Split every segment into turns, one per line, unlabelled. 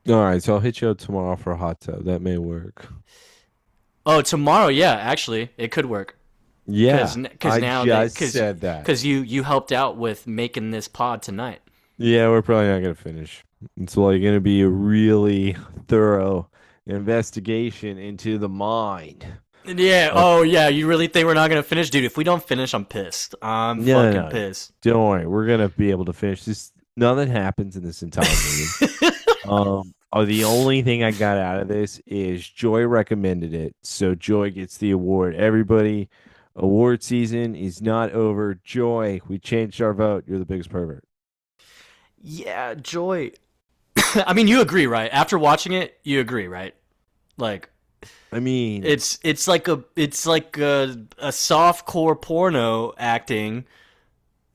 All right, so I'll hit you up tomorrow for a hot tub. That may work.
Oh, tomorrow, yeah, actually, it could work. Cause,
Yeah,
cause
I
now that,
just
cause,
said that.
cause you helped out with making this pod tonight.
Yeah, we're probably not gonna finish. It's like gonna be a really thorough investigation into the mind.
Yeah.
Of,
Oh, yeah. You really think we're not gonna finish, dude? If we don't finish, I'm pissed. I'm
no,
fucking
no, no.
pissed.
Don't worry. We're gonna be able to finish this. Nothing happens in this entire movie. The only thing I got out of this is Joy recommended it, so Joy gets the award. Everybody, award season is not over. Joy, we changed our vote. You're the biggest pervert.
Yeah, Joy. I mean, you agree, right? After watching it, you agree, right? Like,
I mean,
it's like a soft core porno acting,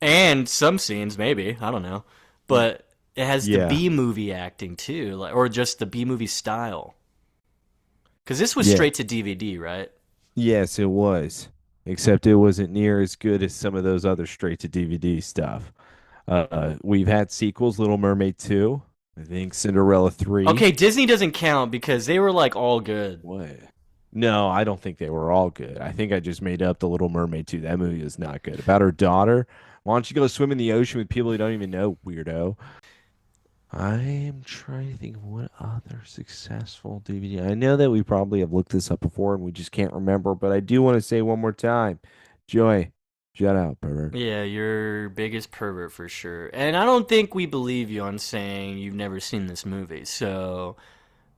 and some scenes maybe I don't know, but it has the
yeah,
B movie acting too, like or just the B movie style. Because this was
yeah,
straight to DVD, right?
yes, it was. Except it wasn't near as good as some of those other straight to DVD stuff. We've had sequels, Little Mermaid 2, I think Cinderella 3.
Okay, Disney doesn't count because they were like all good.
What? No, I don't think they were all good. I think I just made up The Little Mermaid too. That movie is not good. About her daughter. Why don't you go swim in the ocean with people you don't even know, weirdo? I am trying to think of what other successful DVD. I know that we probably have looked this up before and we just can't remember, but I do want to say one more time. Joy, shout out, pervert.
Yeah, you're biggest pervert for sure. And I don't think we believe you on saying you've never seen this movie. So,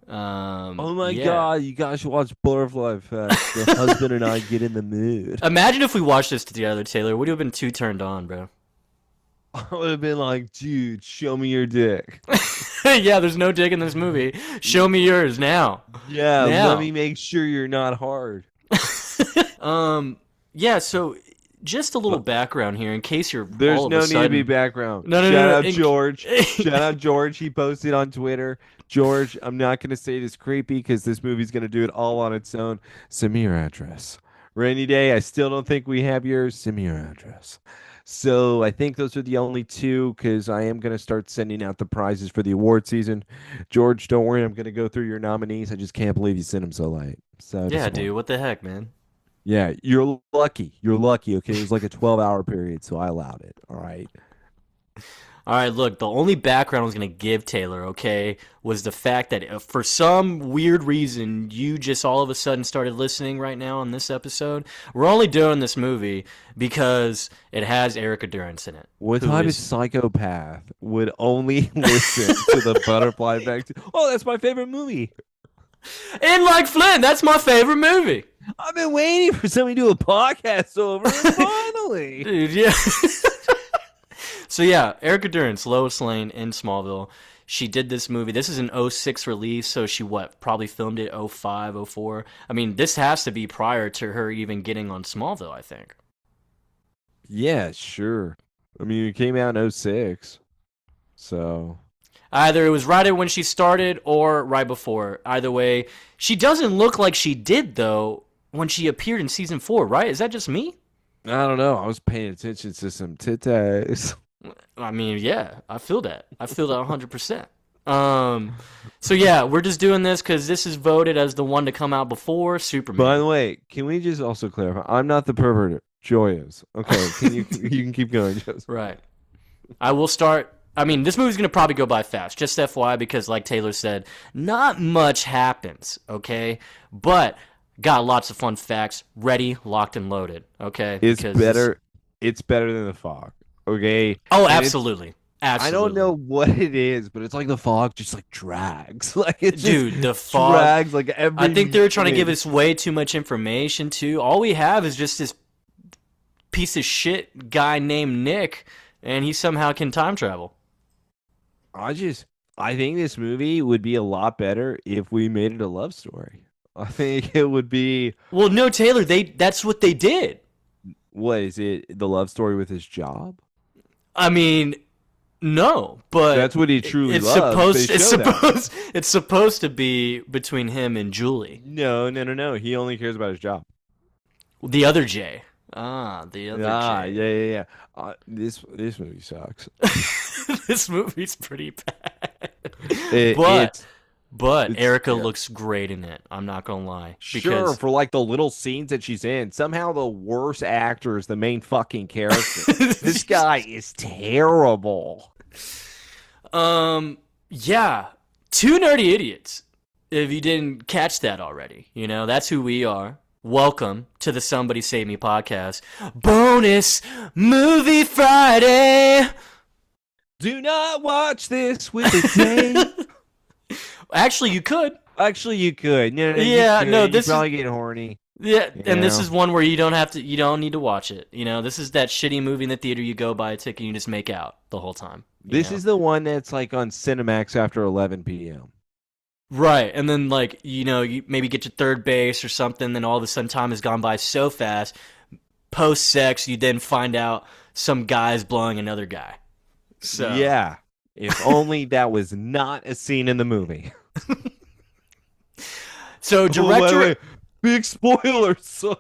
Oh my
yeah.
God, you guys should watch Butterfly Effect. The husband and I get in the mood.
Imagine if we watched this together, Taylor. Would you have been too turned on, bro?
I would have been like, dude, show me your dick.
Yeah, there's no dick in this movie. Show me yours now.
Yeah, let me
Now.
make sure you're not hard.
Um, yeah, so just a little background here in case you're
There's
all of a
no need to be
sudden.
background.
No, no,
Shout
no,
out
no.
George. Shout out George. He posted on Twitter. George, I'm not going to say this creepy because this movie's going to do it all on its own. Send me your address. Rainy day. I still don't think we have yours. Send me your address. So I think those are the only two because I am going to start sending out the prizes for the award season. George, don't worry. I'm going to go through your nominees. I just can't believe you sent them so late. So
Yeah,
disappointed.
dude, what the heck, man?
Yeah, you're lucky. You're lucky. Okay, it was like a 12-hour period, so I allowed it. All right.
All right, look, the only background I was going to give Taylor, okay, was the fact that for some weird reason you just all of a sudden started listening right now on this episode. We're only doing this movie because it has Erica Durance in it,
What
who
type of
is
psychopath would only listen to the butterfly effect? Oh, that's my favorite movie.
in like Flint. That's my favorite movie.
I've been waiting for somebody to do a podcast over it finally.
Dude, yeah. So yeah, Erica Durance, Lois Lane in Smallville. She did this movie. This is an '06 release, so she probably filmed it '05, '04. I mean, this has to be prior to her even getting on Smallville, I think.
Yeah, sure. I mean, it came out in '06, so
Either it was right when she started or right before. Either way, she doesn't look like she did though when she appeared in season 4, right? Is that just me?
I don't know. I was paying attention to some titties.
I mean, yeah, I feel that. I feel that 100%. Um, so yeah, we're just doing this because this is voted as the one to come out before
By
Superman.
the way, can we just also clarify? I'm not the pervert. Joy is. Okay, can you you can keep going, Joseph.
Right. I will start. I mean, this movie's gonna probably go by fast. Just FYI, because like Taylor said, not much happens. Okay, but got lots of fun facts ready, locked, and loaded. Okay,
It's
because this.
better. It's better than the fog. Okay,
Oh,
and it's
absolutely,
I don't know
absolutely,
what it is, but it's like the fog just like drags. Like it just
dude. The fog.
drags like
I
every
think they're trying to give
minute.
us way too much information too. All we have is just this piece of shit guy named Nick, and he somehow can time travel.
I just I think this movie would be a lot better if we made it a love story. I think it would be
Well, no, Taylor. That's what they did.
what is it? The love story with his job?
I mean, no, but
That's what he truly
it's
loves. They
supposed it's
show that.
supposed it's supposed to be between him and Julie,
No, no, no, no. He only cares about his job.
the other J. Ah, the other
Ah,
J.
yeah, yeah, yeah. This movie sucks.
This movie's pretty bad,
It
but
it's
But
It's
Erica
terrible.
looks great in it. I'm not gonna lie.
Sure,
Because
for like the little scenes that she's in, somehow the worst actor is the main fucking character. This guy is terrible.
yeah, two nerdy idiots. If you didn't catch that already, that's who we are. Welcome to the Somebody Save Me podcast. Bonus Movie Friday.
Do not watch this with a date.
Actually, you could.
Actually, you could. No, you
Yeah,
could.
no,
You
this is
probably get horny.
yeah,
You
and this
know?
is one where you don't need to watch it. This is that shitty movie in the theater you go buy a ticket and you just make out the whole time.
This is the one that's like on Cinemax after 11 p.m.
Right, and then you maybe get to third base or something, then all of a sudden time has gone by so fast. Post sex, you then find out some guy's blowing another guy. So
Yeah. If only that was not a scene in the movie.
So director.
Wait. Big spoiler. Sorry.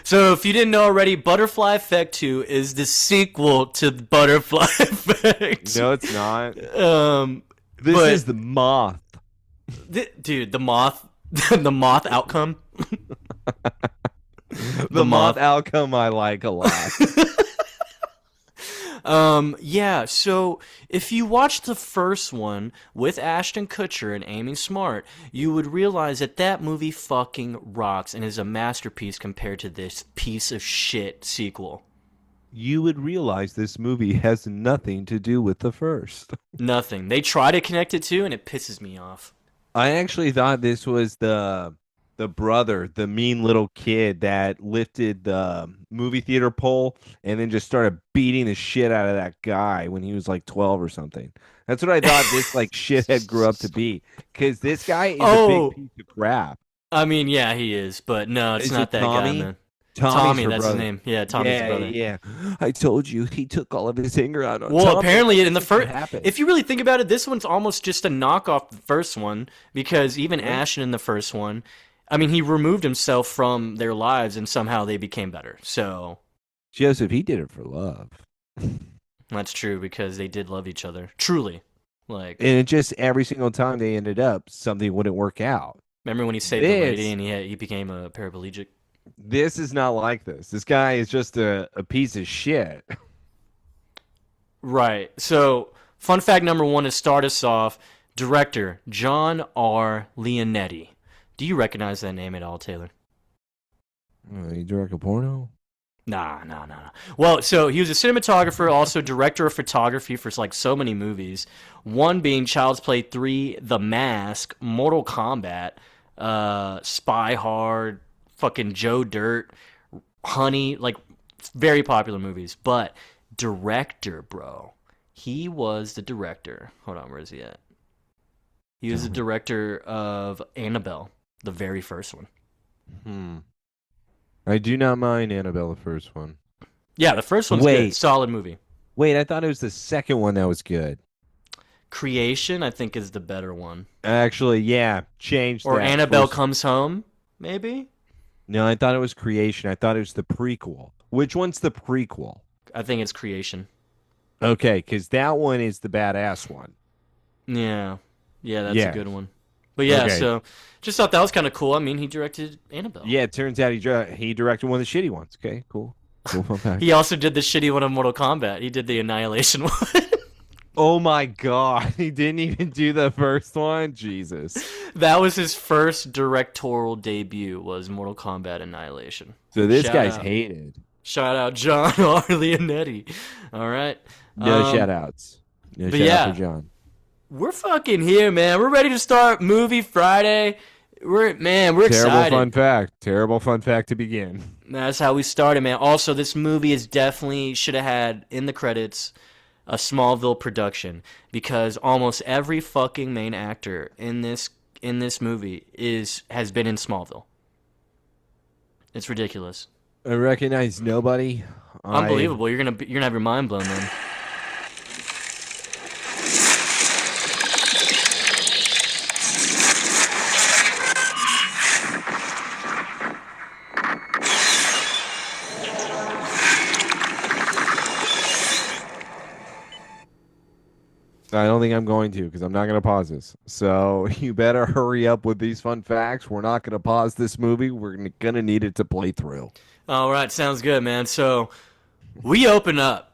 So if you didn't know already, Butterfly Effect 2 is the sequel to Butterfly Effect.
No, it's not.
This
is the moth.
Dude, the moth, the moth outcome.
The moth outcome I like a lot.
Yeah, so if you watched the first one with Ashton Kutcher and Amy Smart, you would realize that movie fucking rocks and is a masterpiece compared to this piece of shit sequel.
You would realize this movie has nothing to do with the first.
Nothing. They try to connect it to, and it pisses me off.
I actually thought this was the brother, the mean little kid that lifted the movie theater pole and then just started beating the shit out of that guy when he was like 12 or something. That's what I thought this like shithead grew up to be. Because this guy is a big piece of crap.
I mean, yeah, he is, but no, it's not that guy, man. Tommy, that's his name. Yeah, Tommy's his brother.
Yeah. I told you he took all of his anger out on
Well,
Tommy.
apparently in the first, if you really think about it, this one's almost just a knockoff of the first one, because even Ashton in the first one, I mean, he removed himself from their lives and somehow they became better. So
Joseph, he did it for love.
That's true, because they did love each other. Truly. And
it just every single time they ended up, something wouldn't work out.
Remember when he saved the lady and he became a paraplegic?
This is not like this. This guy is just a piece of shit.
Right. So, fun fact number one to start us off, director John R. Leonetti. Do you recognize that name at all, Taylor?
You direct a porno?
Nah. Well, so he was a cinematographer, also director of photography for like so many movies. One being Child's Play 3, The Mask, Mortal Kombat, Spy Hard, fucking Joe Dirt, Honey, like very popular movies. But director, bro. He was the director. Hold on, where is he at? He was the director of Annabelle, the very first one.
I do not mind Annabelle, the first one.
Yeah, the first one's good. Solid movie.
Wait, I thought it was the second one that was good.
Creation, I think, is the better one.
Actually, yeah, changed
Or
that.
Annabelle Comes Home, maybe?
No, I thought it was Creation. I thought it was the prequel. Which one's the prequel?
I think it's Creation.
Okay, because that one is the badass one.
Yeah, that's a good one. But yeah, so just thought that was kind of cool. I mean, he directed Annabelle.
Yeah, it turns out he directed one of the shitty ones. Okay, cool. Cool fun fact.
He also did the shitty one of Mortal Kombat. He did the Annihilation one.
Oh my god, he didn't even do the first one? Jesus.
That was his first directorial debut, was Mortal Kombat Annihilation.
So this guy's hated.
Shout out John R. Leonetti. All right.
No shout outs. No shout out for John.
We're fucking here, man. We're ready to start Movie Friday. We're excited.
Terrible fun fact to begin.
That's how we started, man. Also, this movie is definitely should have had in the credits a Smallville production, because almost every fucking main actor in this movie has been in Smallville. It's ridiculous.
I recognize nobody.
Unbelievable. You're gonna have your mind blown, man.
I don't don't think I'm going to because I'm not going to pause this. So you better hurry up with these fun facts. We're not going to pause this movie. We're going to need it to play through.
All right, sounds good, man. So we open up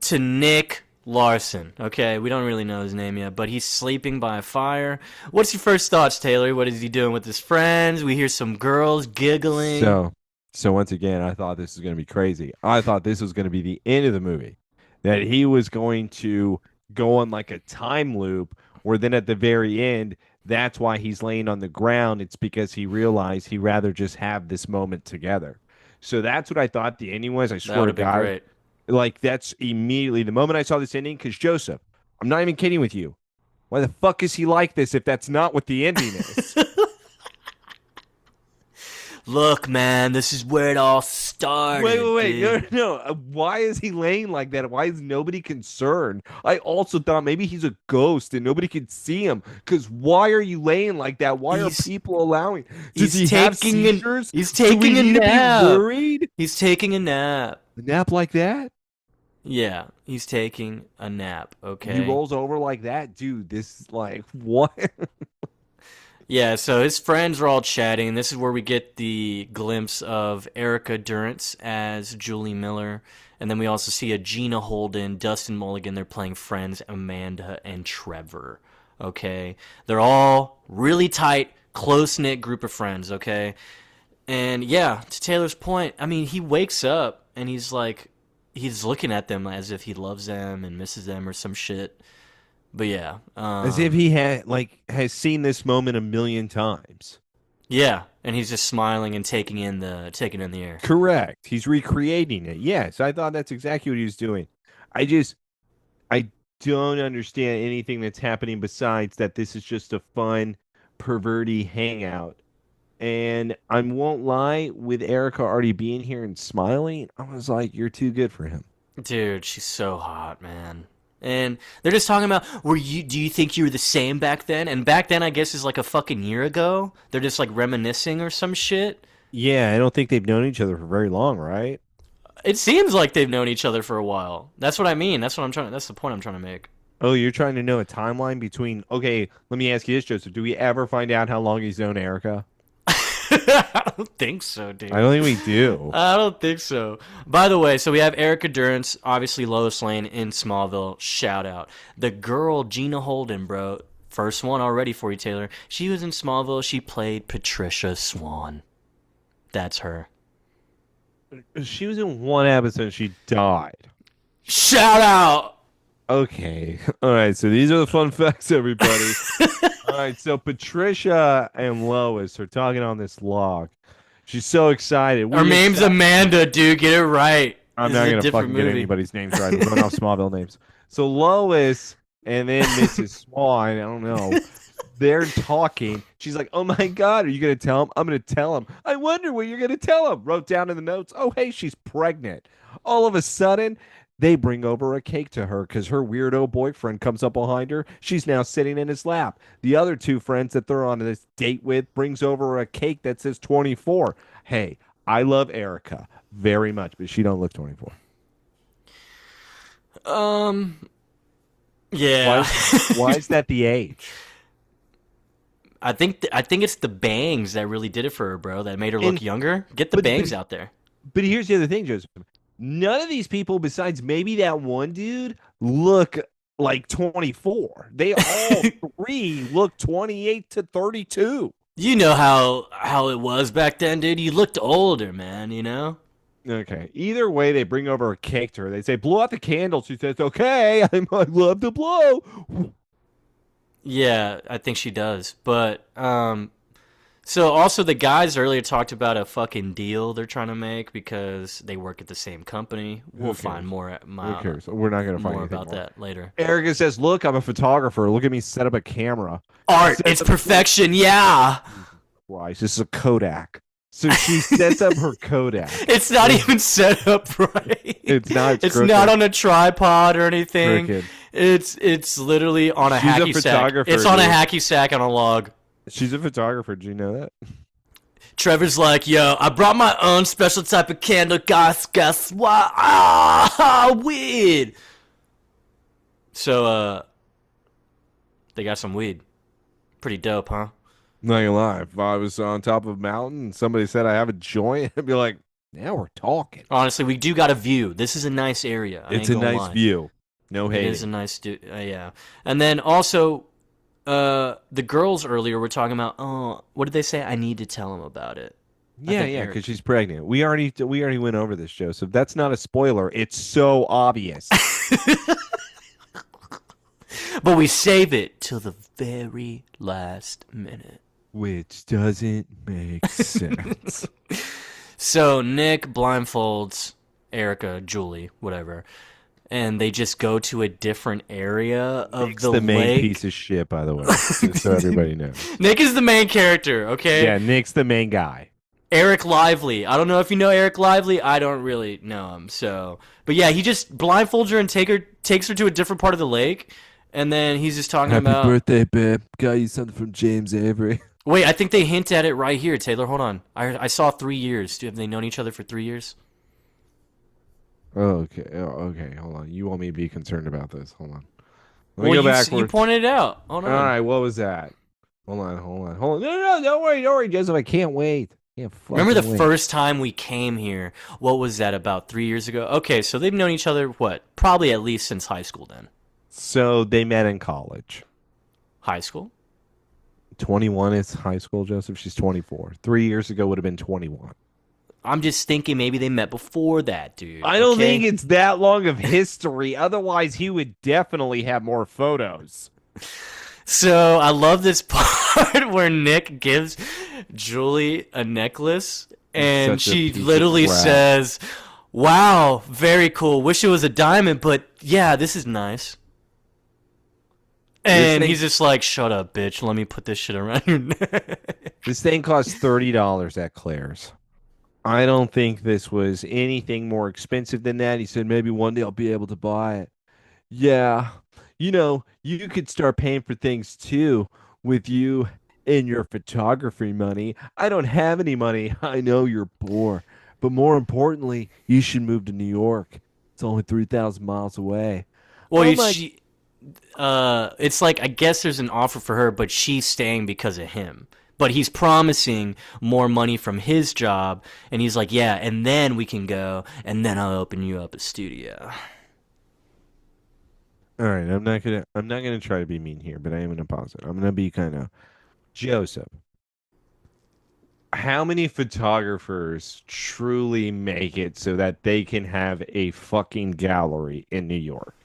to Nick Larson. Okay, we don't really know his name yet, but he's sleeping by a fire. What's your first thoughts, Taylor? What is he doing with his friends? We hear some girls giggling.
So once again, I thought this was going to be crazy. I thought this was going to be the end of the movie, that he was going to go on like a time loop, where then at the very end, that's why he's laying on the ground. It's because he realized he'd rather just have this moment together. So that's what I thought the ending was. I
That
swear
would
to
have been
God,
great.
like that's immediately the moment I saw this ending. Because Joseph, I'm not even kidding with you. Why the fuck is he like this if that's not what the ending is?
Look, man, this is where it all started.
Wait.
dude.
No. Why is he laying like that? Why is nobody concerned? I also thought maybe he's a ghost and nobody can see him. Because why are you laying like that? Why are people allowing? Does he have seizures?
He's taking a
Do we need to be
nap.
worried?
He's taking a nap.
A nap like that?
Yeah, he's taking a nap. Okay.
He rolls over like that, dude. This is like what?
Yeah, so his friends are all chatting. This is where we get the glimpse of Erica Durance as Julie Miller. And then we also see a Gina Holden, Dustin Mulligan. They're playing friends, Amanda and Trevor. Okay? They're all really tight, close-knit group of friends, okay? And yeah, to Taylor's point, I mean, he wakes up and he's like, he's looking at them as if he loves them and misses them or some shit. But yeah,
As if he has seen this moment a million times.
yeah, and he's just smiling and taking in the air.
Correct. He's recreating it. Yes, I thought that's exactly what he was doing. I don't understand anything that's happening besides that this is just a fun, perverty hangout. And I won't lie, with Erica already being here and smiling, I was like, you're too good for him.
Dude, she's so hot, man. And they're just talking about, do you think you were the same back then? And back then, I guess, is like a fucking year ago. They're just like reminiscing or some shit.
Yeah, I don't think they've known each other for very long, right?
It seems like they've known each other for a while. That's what I mean. That's the point I'm trying to make.
Oh, you're trying to know a timeline between... Okay, let me ask you this, Joseph. Do we ever find out how long he's known Erica?
I don't think so, dude.
I don't think we do.
I don't think so. By the way, so we have Erica Durance, obviously Lois Lane in Smallville. Shout out. The girl, Gina Holden, bro. First one already for you, Taylor. She was in Smallville. She played Patricia Swan. That's her.
She was in one episode. She died.
Shout out!
Okay. All right. So these are the fun facts, everybody. All right. So Patricia and Lois are talking on this log. She's so excited.
Her name's Amanda, dude. Get it right.
I'm
This
not
is a
going to
different
fucking get
movie.
anybody's names right. I'm going off Smallville names. So Lois and then Mrs. Swan, I don't know. They're talking. She's like, oh my God, are you going to tell him? I'm going to tell him. I wonder what you're going to tell him. Wrote down in the notes, oh, hey, she's pregnant. All of a sudden, they bring over a cake to her because her weirdo boyfriend comes up behind her. She's now sitting in his lap. The other two friends that they're on this date with brings over a cake that says 24. Hey, I love Erica very much, but she don't look 24.
Yeah.
Why is that the age?
I think it's the bangs that really did it for her, bro. That made her look younger. Get the bangs out there.
But here's the other thing, Joseph. None of these people, besides maybe that one dude, look like 24. They all three look 28 to 32.
You know how it was back then, dude. You looked older, man. You know.
Okay. Either way, they bring over a cake to her. They say, blow out the candle. She says, okay, I love to blow.
Yeah, I think she does. But so also the guys earlier talked about a fucking deal they're trying to make because they work at the same company. We'll find more.
Who cares? We're not going to find
more
anything
about that later.
Erica says, look, I'm a photographer. Look at me set up a camera.
Art, it's perfection. Yeah.
Christ, this is a Kodak. So she sets up her Kodak.
It's not even set up right.
It's not.
It's not on a tripod or anything.
Crooked.
It's literally on a
She's a
hacky sack.
photographer,
It's on a
dude.
hacky sack on a log.
She's a photographer. Do you know that?
Trevor's like, yo, I brought my own special type of candle. Guess what? Ah, weird. So, They got some weed. Pretty dope, huh?
Not gonna lie, if I was on top of a mountain and somebody said I have a joint, I'd be like, now we're talking.
Honestly, we do got a view. This is a nice area. I
It's
ain't
a
gonna
nice
lie.
view. No
It is
hating.
a nice, yeah. And then also, the girls earlier were talking about, oh, what did they say? I need to tell him about it. I
Yeah,
think
yeah,
Eric.
because she's pregnant. We already went over this, Joseph. That's not a spoiler. It's so obvious.
But we save it till the very last minute.
Which doesn't make sense.
So Nick blindfolds Erica, Julie, whatever, and they just go to a different area of
Nick's
the
the main
lake.
piece of shit, by the way, just so everybody knows.
Nick is the main character, okay?
Yeah, Nick's the main guy.
Eric Lively. I don't know if you know Eric Lively. I don't really know him. So, but yeah, he just blindfolds her and takes her to a different part of the lake, and then he's just talking
Happy
about.
birthday, babe. Got you something from James Avery.
Wait, I think they hint at it right here, Taylor. Hold on. I saw 3 years. Have they known each other for 3 years?
Oh, okay. Oh, okay. Hold on. You want me to be concerned about this? Hold on. Let me
Well,
go
you
backwards.
pointed it out. Hold on.
All right. What was that? Hold on. No, don't worry. Don't worry, Joseph. I can't wait. Can't
Remember the
fucking wait.
first time we came here? What was that, about 3 years ago? Okay, so they've known each other, what? Probably at least since high school then.
So they met in college.
High school?
21 is high school, Joseph. She's 24. 3 years ago would have been 21.
I'm just thinking maybe they met before that, dude.
I don't
okay?
think it's that long of history. Otherwise, he would definitely have more photos.
So I love this part where Nick gives Julie a necklace, and
Such a
she
piece of
literally
crap.
says, "Wow, very cool. Wish it was a diamond, but yeah, this is nice." And
thing-
he's just like, "Shut up, bitch. Let me put this shit around your neck."
This thing cost $30 at Claire's. I don't think this was anything more expensive than that. He said maybe one day I'll be able to buy it. Yeah. You could start paying for things too with you and your photography money. I don't have any money. I know you're poor. But more importantly, you should move to New York. It's only 3,000 miles away.
Well,
Oh my-
it's like, I guess there's an offer for her, but she's staying because of him. But he's promising more money from his job, and he's like, yeah, and then we can go, and then I'll open you up a studio.
All right, I'm not gonna try to be mean here, but I am gonna pause it. I'm gonna be kind of Joseph. How many photographers truly make it so that they can have a fucking gallery in New York?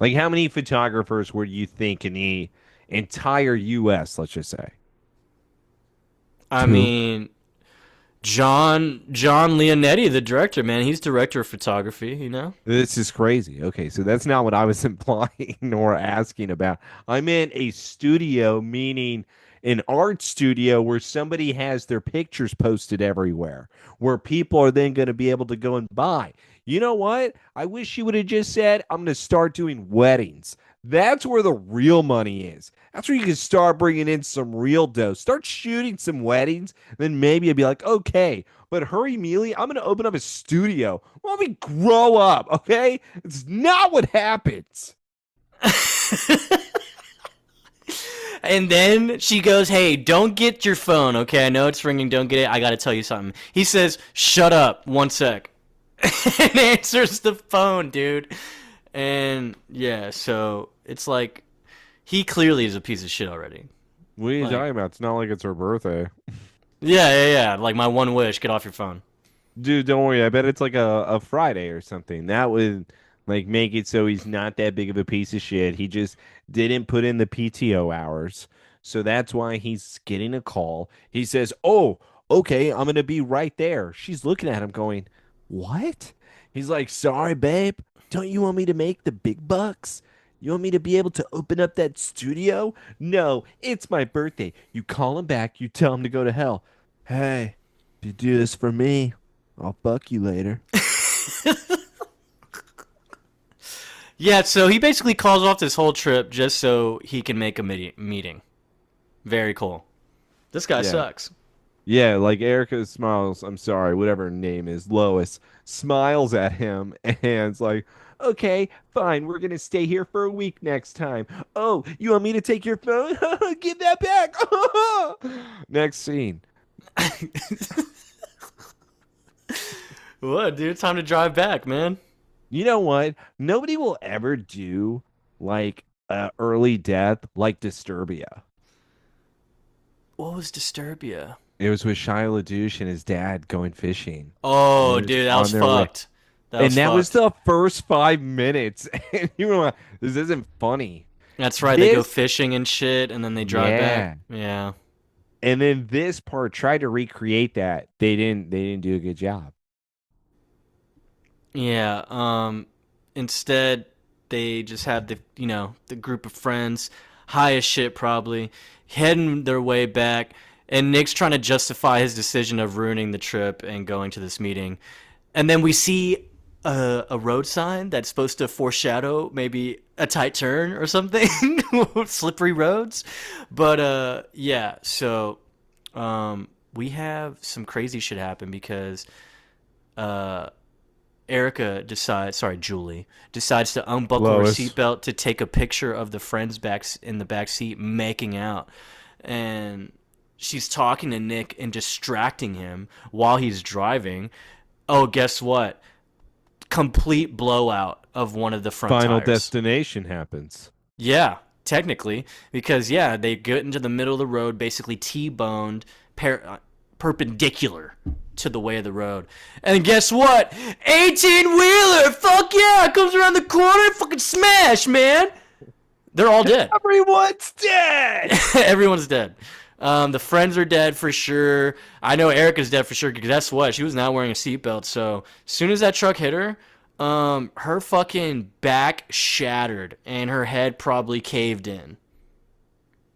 Like, how many photographers were you think in the entire U.S., let's just say?
I
Two.
mean, John Leonetti, the director, man, he's director of photography, you know?
This is crazy. Okay, so that's not what I was implying nor asking about. I meant a studio, meaning an art studio where somebody has their pictures posted everywhere, where people are then going to be able to go and buy. You know what? I wish you would have just said, I'm going to start doing weddings. That's where the real money is. That's where you can start bringing in some real dough. Start shooting some weddings. Then maybe you'd be like, okay, but hurry, Mealy, I'm going to open up a studio. Let me grow up, okay? It's not what happens.
And then she goes, hey, don't get your phone, okay? I know it's ringing, don't get it. I got to tell you something. He says, shut up, 1 sec. And answers the phone, dude. And yeah, so it's like, he clearly is a piece of shit already.
What are you
Like-
talking about? It's not like it's her birthday.
Yeah. Like my one wish, get off your phone.
Dude, don't worry. I bet it's like a Friday or something. That would like make it so he's not that big of a piece of shit. He just didn't put in the PTO hours. So that's why he's getting a call. He says, "Oh, okay, I'm going to be right there." She's looking at him going, "What?" He's like, "Sorry, babe. Don't you want me to make the big bucks? You want me to be able to open up that studio? No, it's my birthday." You call him back. You tell him to go to hell. Hey, if you do this for me, I'll fuck you later.
Yeah, so he basically calls off this whole trip just so he can make a meeting. Very cool. This guy
Yeah.
sucks.
Yeah, like Erica smiles. I'm sorry, whatever her name is, Lois smiles at him and it's like, Okay, fine. We're gonna stay here for a week next time. Oh, you want me to take your phone? Give that back. Next scene.
What, dude? Time to drive back, man.
You know what? Nobody will ever do like early death like Disturbia.
What was Disturbia?
It was with Shia LaDouche and his dad going fishing. And
Oh,
they're just
dude, that
on
was
their way.
fucked. That
And
was
that was
fucked.
the first 5 minutes. And you were like, this isn't funny.
That's right. They go
This,
fishing and shit, and then they drive back.
yeah.
Yeah.
And then this part tried to recreate that. They didn't do a good job.
Yeah. Instead, they just have the group of friends, high as shit probably, heading their way back, and Nick's trying to justify his decision of ruining the trip and going to this meeting. And then we see a road sign that's supposed to foreshadow maybe a tight turn or something, slippery roads. But yeah, so we have some crazy shit happen because uh, Julie decides to unbuckle her
Lois.
seatbelt to take a picture of the friends back in the back seat making out, and she's talking to Nick and distracting him while he's driving. Oh, guess what? Complete blowout of one of the front
Final
tires.
Destination happens.
Yeah, technically, because yeah, they get into the middle of the road, basically T-boned, perpendicular to the way of the road. And guess what? 18-wheeler, fuck yeah, comes around the corner, fucking smash, man. They're all dead.
Everyone's dead.
Everyone's dead. The friends are dead for sure. I know Erica's dead for sure because guess what? She was not wearing a seatbelt. So as soon as that truck hit her, her fucking back shattered and her head probably caved in.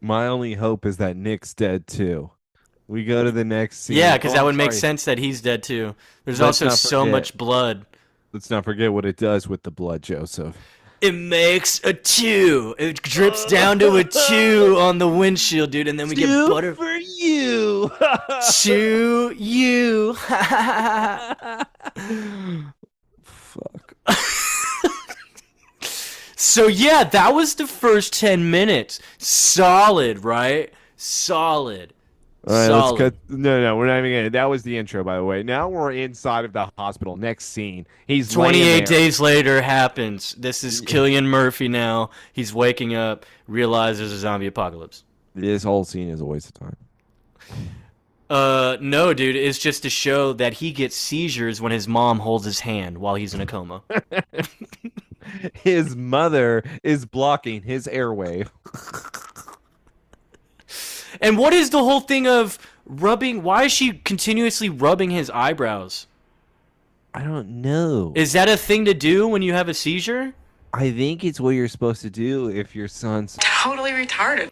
My only hope is that Nick's dead too. We go to the next scene.
Yeah, because
Oh,
that
I'm
would make
sorry.
sense that he's dead too. There's
Let's
also
not
so
forget.
much blood.
Let's not forget what it does with the blood, Joseph.
It makes a 2. It drips down to a 2 on the windshield, dude, and then we get
Two
butter.
for you.
To you.
Fuck.
So yeah, that was the first 10 minutes. Solid, right? Solid.
All right, let's
Solid.
cut. No, we're not even gonna. That was the intro, by the way. Now we're inside of the hospital. Next scene, he's laying
28
there.
days later happens. This is Cillian Murphy now. He's waking up, realizes there's a zombie apocalypse.
This whole scene is a waste of time.
No, dude, it's just to show that he gets seizures when his mom holds his hand while he's in a coma.
His mother is blocking his airway.
And what is the whole thing of rubbing? Why is she continuously rubbing his eyebrows?
I don't know.
Is that a thing to do when you have a seizure?
I think it's what you're supposed to do if your son's.
Totally retarded.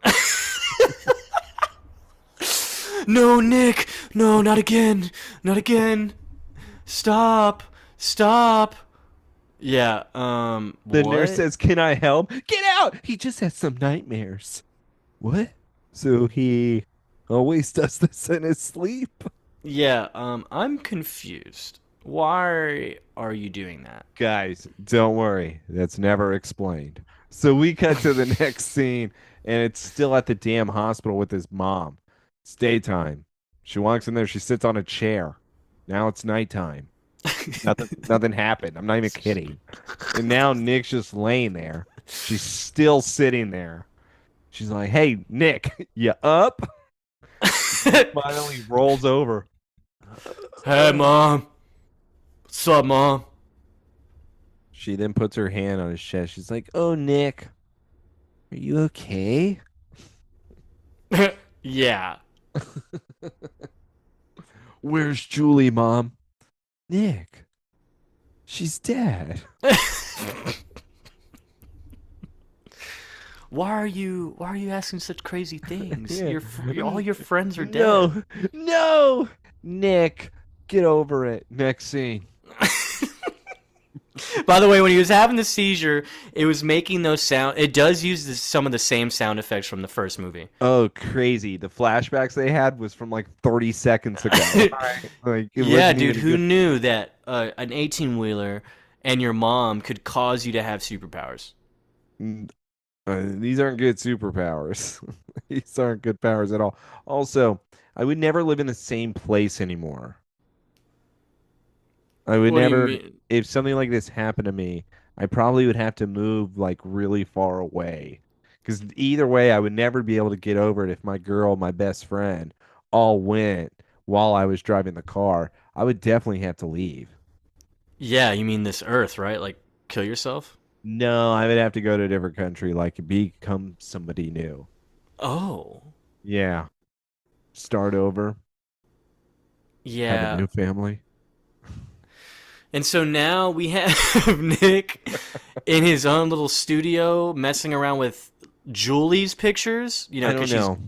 No, Nick. No, not again. Not again. Stop. Stop. Yeah,
The
what?
nurse says, "Can I help?" Get out! He just has some nightmares. What? So he always does this in his sleep?
Yeah, I'm confused. Why are you doing that?
Guys, don't worry. That's never explained. So we cut to the next scene, and it's still at the damn hospital with his mom. It's daytime. She walks in there. She sits on a chair. Now it's nighttime. Nothing happened. I'm not even kidding. And now Nick's just laying there. She's still sitting there. She's like, "Hey, Nick, you up?" Finally rolls over.
Hey, Mom. What's up, Mom?
She then puts her hand on his chest. She's like, "Oh, Nick, are you okay?"
Yeah.
"Where's Julie, Mom?" "Nick, she's dead."
Why are you asking such crazy things?
Yeah.
All your friends are dead.
No, no, Nick, get over it. Next scene.
By the way, when he was having the seizure, it was making those sound. It does use some of the same sound effects from the first movie.
Oh, crazy. The flashbacks they had was from like 30 seconds ago. Like, it
Yeah,
wasn't
dude.
even
Who
good.
knew that an 18-wheeler and your mom could cause you to have superpowers?
Mm, these aren't good superpowers. These aren't good powers at all. Also, I would never live in the same place anymore. I would
What do you
never,
mean?
if something like this happened to me, I probably would have to move like really far away. Because either way, I would never be able to get over it if my girl, my best friend, all went while I was driving the car. I would definitely have to leave.
Yeah, you mean this Earth, right? Like kill yourself?
No, I would have to go to a different country, like become somebody new.
Oh,
Yeah, start over, have a
yeah.
new family.
And so now we have Nick in his own little studio messing around with Julie's pictures,
I
because
don't
she's
know.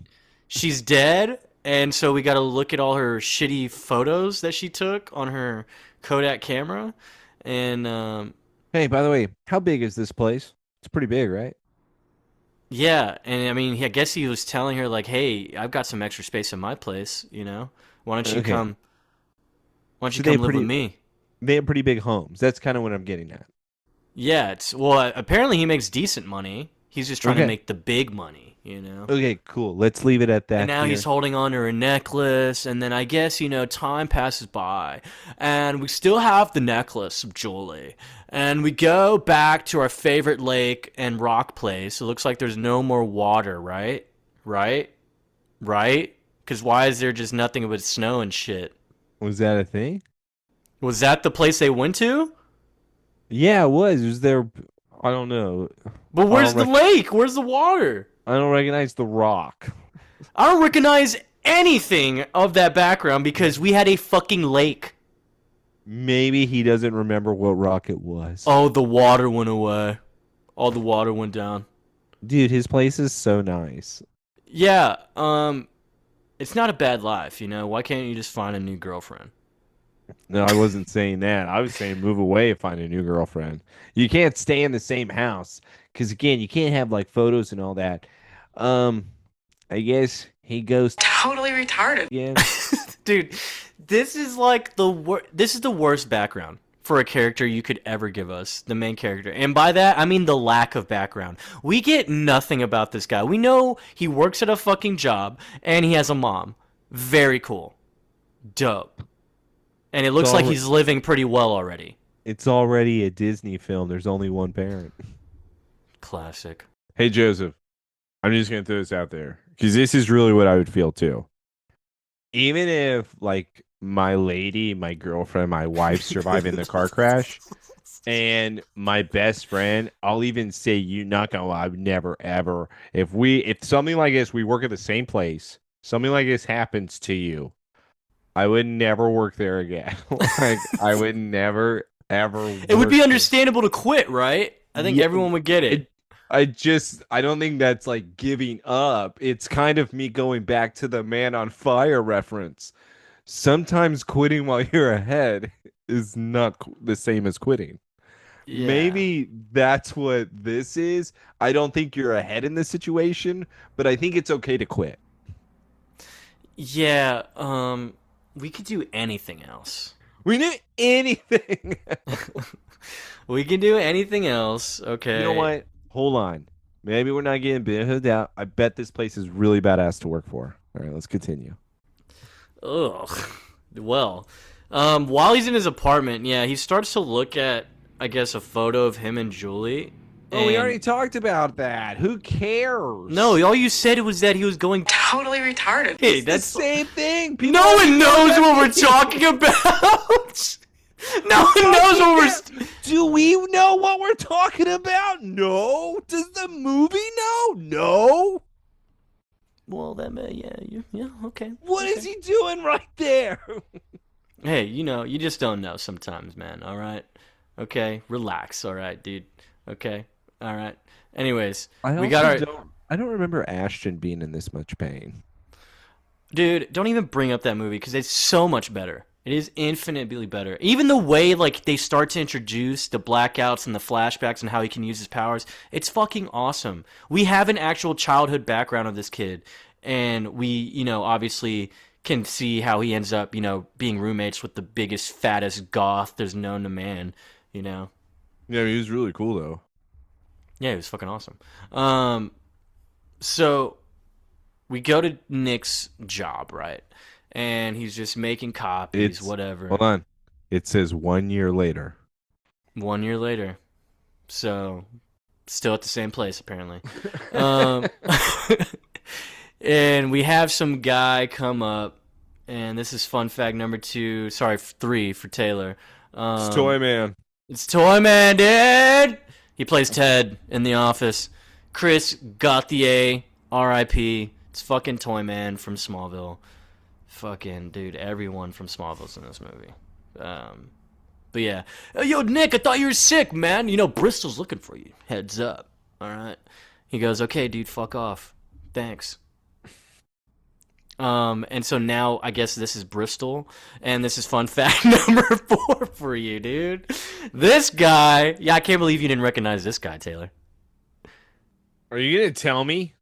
she's dead, and so we got to look at all her shitty photos that she took on her Kodak camera, and
Hey, by the way, how big is this place? It's pretty big, right?
yeah, and I mean, I guess he was telling her like, "Hey, I've got some extra space in my place, Why don't you
Okay.
come? Why don't you
So they
come
have
live with
pretty
me?"
they have pretty big homes. That's kind of what I'm getting at.
Yeah, apparently he makes decent money. He's just trying to
Okay.
make the big money.
Okay, cool. Let's leave it at
And
that
now he's
here.
holding on to her necklace, and then I guess, time passes by, and we still have the necklace of Julie. And we go back to our favorite lake and rock place. It looks like there's no more water, right? Right? Right? Because why is there just nothing but snow and shit?
Was that a thing?
Was that the place they went to?
Yeah, it was. Was there I don't know.
But
I
where's
don't
the
rec
lake? Where's the water?
I don't recognize the rock.
I don't recognize anything of that background because we had a fucking lake.
Maybe he doesn't remember what rock it was.
Oh, the water went away. All the water went down.
Dude, his place is so nice.
Yeah, it's not a bad life. Why can't you just find a new girlfriend?
No, I wasn't saying that. I was saying move away and find a new girlfriend. You can't stay in the same house because again, you can't have like photos and all that. Um, I guess he goes totally retarded again.
Dude, this is like this is the worst background for a character you could ever give us, the main character. And by that, I mean the lack of background. We get nothing about this guy. We know he works at a fucking job and he has a mom. Very cool. Dope. And it
It's
looks like
all
he's living pretty well already.
it's already a Disney film. There's only one parent.
Classic.
Hey Joseph, I'm just gonna throw this out there because this is really what I would feel too. Even if like my lady, my girlfriend, my wife survive in the car crash, and my best friend, I'll even say you not gonna lie, I would never ever if something like this, we work at the same place, something like this happens to you, I would never work there again. Like I would never ever
It would
work
be
there.
understandable to quit, right? I think
Yeah,
everyone would get it.
it, I don't think that's like giving up. It's kind of me going back to the man on fire reference. Sometimes quitting while you're ahead is not the same as quitting.
Yeah.
Maybe that's what this is. I don't think you're ahead in this situation, but I think it's okay to quit.
Yeah, we could do anything else.
We need anything.
We can do anything else,
You know
okay?
what? Hold on. Maybe we're not getting benefit out. I bet this place is really badass to work for. All right, let's continue.
Ugh. Well, while he's in his apartment, yeah, he starts to look at, I guess, a photo of him and Julie.
Oh, we
And
already talked about that. Who cares?
no, all you said was that he was going
Totally retarded.
Hey,
It's the
that's
same thing. People
no
already
one
know
knows
that
what we're
thing.
talking about. No one knows what
Do we know what we're talking about? No. Does the movie know? No.
Well, then, yeah, okay.
What
Okay.
is he doing right there?
Hey, you just don't know sometimes, man. All right, okay, relax. All right, dude. Okay, all right. Anyways,
I
we got
also
our
don't remember Ashton being in this much pain.
dude. Don't even bring up that movie because it's so much better. It is infinitely better. Even the way like they start to introduce the blackouts and the flashbacks and how he can use his powers, it's fucking awesome. We have an actual childhood background of this kid, and we, obviously can see how he ends up, being roommates with the biggest, fattest goth there's known to man. You know.
Yeah, he was really cool though.
Yeah, he was fucking awesome. Um, so we go to Nick's job, right? And he's just making copies,
It's
whatever.
hold on. It says 1 year later.
1 year later, so still at the same place apparently. Um, and we have some guy come up, and this is fun fact number two. Sorry, three for Taylor.
It's Toy Man.
It's Toy Man, dude. He plays Ted in The Office. Chris Gauthier, R.I.P. It's fucking Toy Man from Smallville. Fucking dude, everyone from Smallville's in this movie. But yeah, hey, yo, Nick, I thought you were sick, man. You know Bristol's looking for you. Heads up. All right. He goes, okay, dude, fuck off. Thanks. And so now I guess this is Bristol, and this is fun fact number four for you, dude. This guy, yeah, I can't believe you didn't recognize this guy, Taylor.
Are you gonna tell me?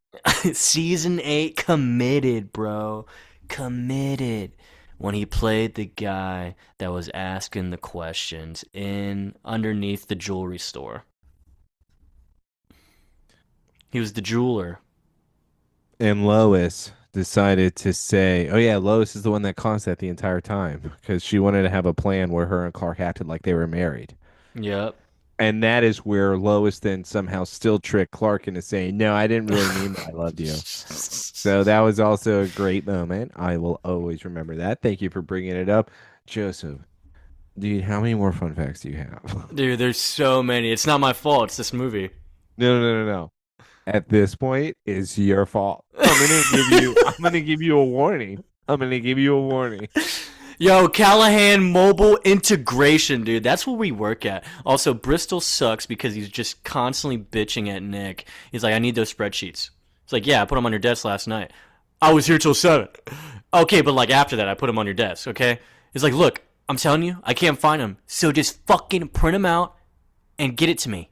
Season 8 committed, bro. Committed. When he played the guy that was asking the questions in underneath the jewelry store. He was the jeweler.
And Lois decided to say, "Oh yeah, Lois is the one that caused that the entire time because she wanted to have a plan where her and Clark acted like they were married."
Yep.
And that is where Lois then somehow still tricked Clark into saying, "No, I didn't really mean that I loved you." So that was also a great moment. I will always remember that. Thank you for bringing it up, Joseph. Dude, how many more fun facts do you have?
Dude, there's so many. It's not my fault. It's this movie.
No. At this point, it's your fault. I'm gonna give you a warning. I'm gonna give you a warning.
Yo, Callahan mobile integration, dude. That's what we work at. Also, Bristol sucks because he's just constantly bitching at Nick. He's like, I need those spreadsheets. It's like, yeah, I put them on your desk last night. I was here till 7. Okay, but like after that, I put them on your desk, okay? He's like, look, I'm telling you, I can't find them. So just fucking print them out and get it to me.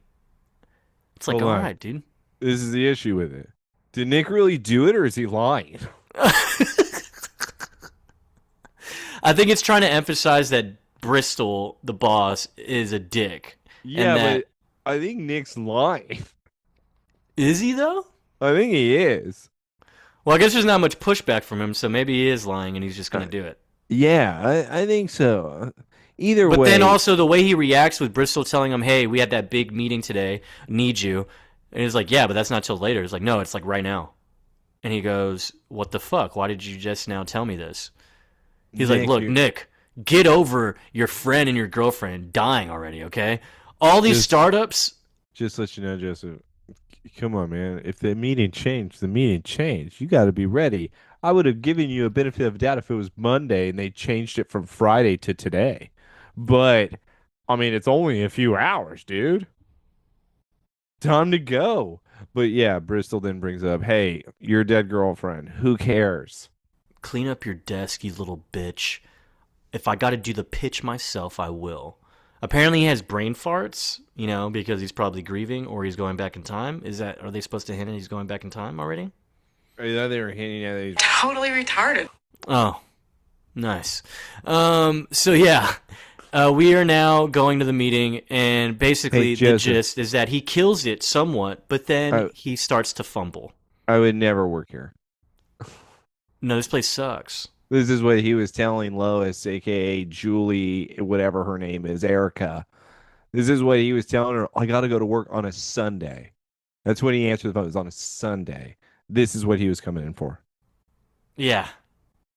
It's like,
Hold
all
on.
right, dude.
This is the issue with it. Did Nick really do it or is he lying?
I think it's trying to emphasize that Bristol, the boss, is a dick. And
Yeah,
that.
but I think Nick's lying.
Is he, though?
I think he is.
Well, I guess there's not much pushback from him, so maybe he is lying and he's just going to do it.
Yeah, I think so. Either
But then
way,
also the way he reacts with Bristol telling him, hey, we had that big meeting today, need you. And he's like, yeah, but that's not till later. He's like, no, it's like right now. And he goes, what the fuck? Why did you just now tell me this? He's like,
Nick,
look,
you
Nick, get over your friend and your girlfriend dying already, okay? All these
just
startups.
just let you know, Joseph. Come on, man. If the meeting changed, the meeting changed. You got to be ready. I would have given you a benefit of doubt if it was Monday and they changed it from Friday to today. But I mean, it's only a few hours, dude. Time to go. But yeah, Bristol then brings up, "Hey, your dead girlfriend. Who cares?"
Clean up your desk, you little bitch. If I gotta do the pitch myself, I will. Apparently he has brain farts, because he's probably grieving or he's going back in time. Are they supposed to hint at he's going back in time already?
I thought they were hinting at it.
Totally retarded.
Oh, nice. So yeah, we are now going to the meeting, and basically
Hey,
the
Joseph.
gist is that he kills it somewhat, but then
I,
he starts to fumble.
I would never work here.
No, this place sucks.
This is what he was telling Lois, aka Julie, whatever her name is, Erica. This is what he was telling her. I got to go to work on a Sunday. That's when he answered the phone. It was on a Sunday. This is what he was coming in for.
Yeah,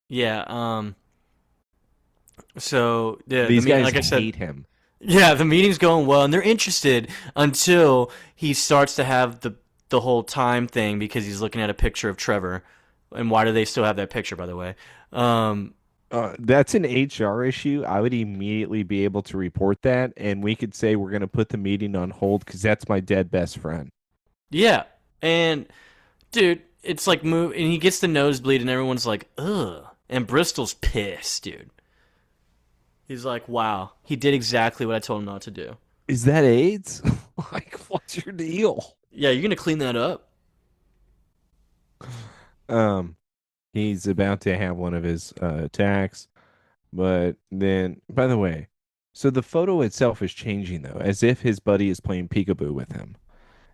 yeah. So the
These
meeting,
guys
like I said,
hate him.
yeah, the meeting's going well, and they're interested until he starts to have the whole time thing because he's looking at a picture of Trevor. And why do they still have that picture, by the way?
That's an HR issue. I would immediately be able to report that, and we could say we're going to put the meeting on hold because that's my dead best friend.
Yeah, and dude, it's like move, and he gets the nosebleed, and everyone's like, ugh. And Bristol's pissed, dude. He's like, wow, he did exactly what I told him not to do.
Is that AIDS? Like, what's your deal?
Yeah, you're gonna clean that up.
Um, he's about to have one of his attacks, but then, by the way, So the photo itself is changing though, as if his buddy is playing peekaboo with him.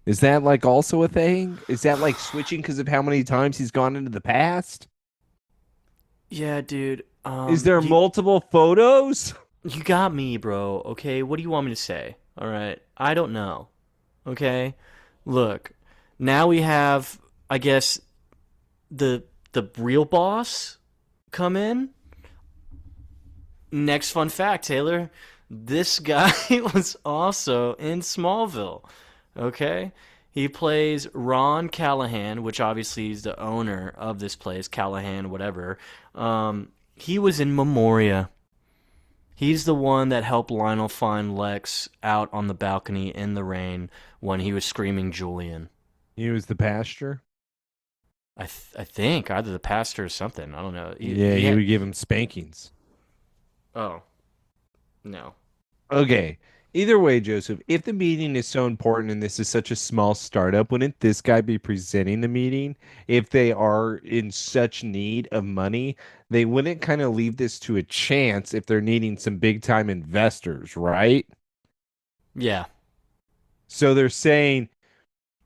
Is that like also a thing? Is that like switching because of how many times he's gone into the past?
Yeah, dude.
Is there
You
multiple photos?
you got me, bro. Okay, what do you want me to say? All right, I don't know. Okay, look. Now we have, I guess, the real boss come in. Next fun fact, Taylor. This guy was also in Smallville. Okay? He plays Ron Callahan, which obviously is the owner of this place, Callahan, whatever. He was in Memoria. He's the one that helped Lionel find Lex out on the balcony in the rain when he was screaming Julian.
He was the pastor.
I think either the pastor or something. I don't know.
Yeah, he would give him spankings.
Oh, no.
Okay. Either way, Joseph, if the meeting is so important and this is such a small startup, wouldn't this guy be presenting the meeting? If they are in such need of money, they wouldn't kind of leave this to a chance if they're needing some big time investors, right?
Yeah.
So they're saying,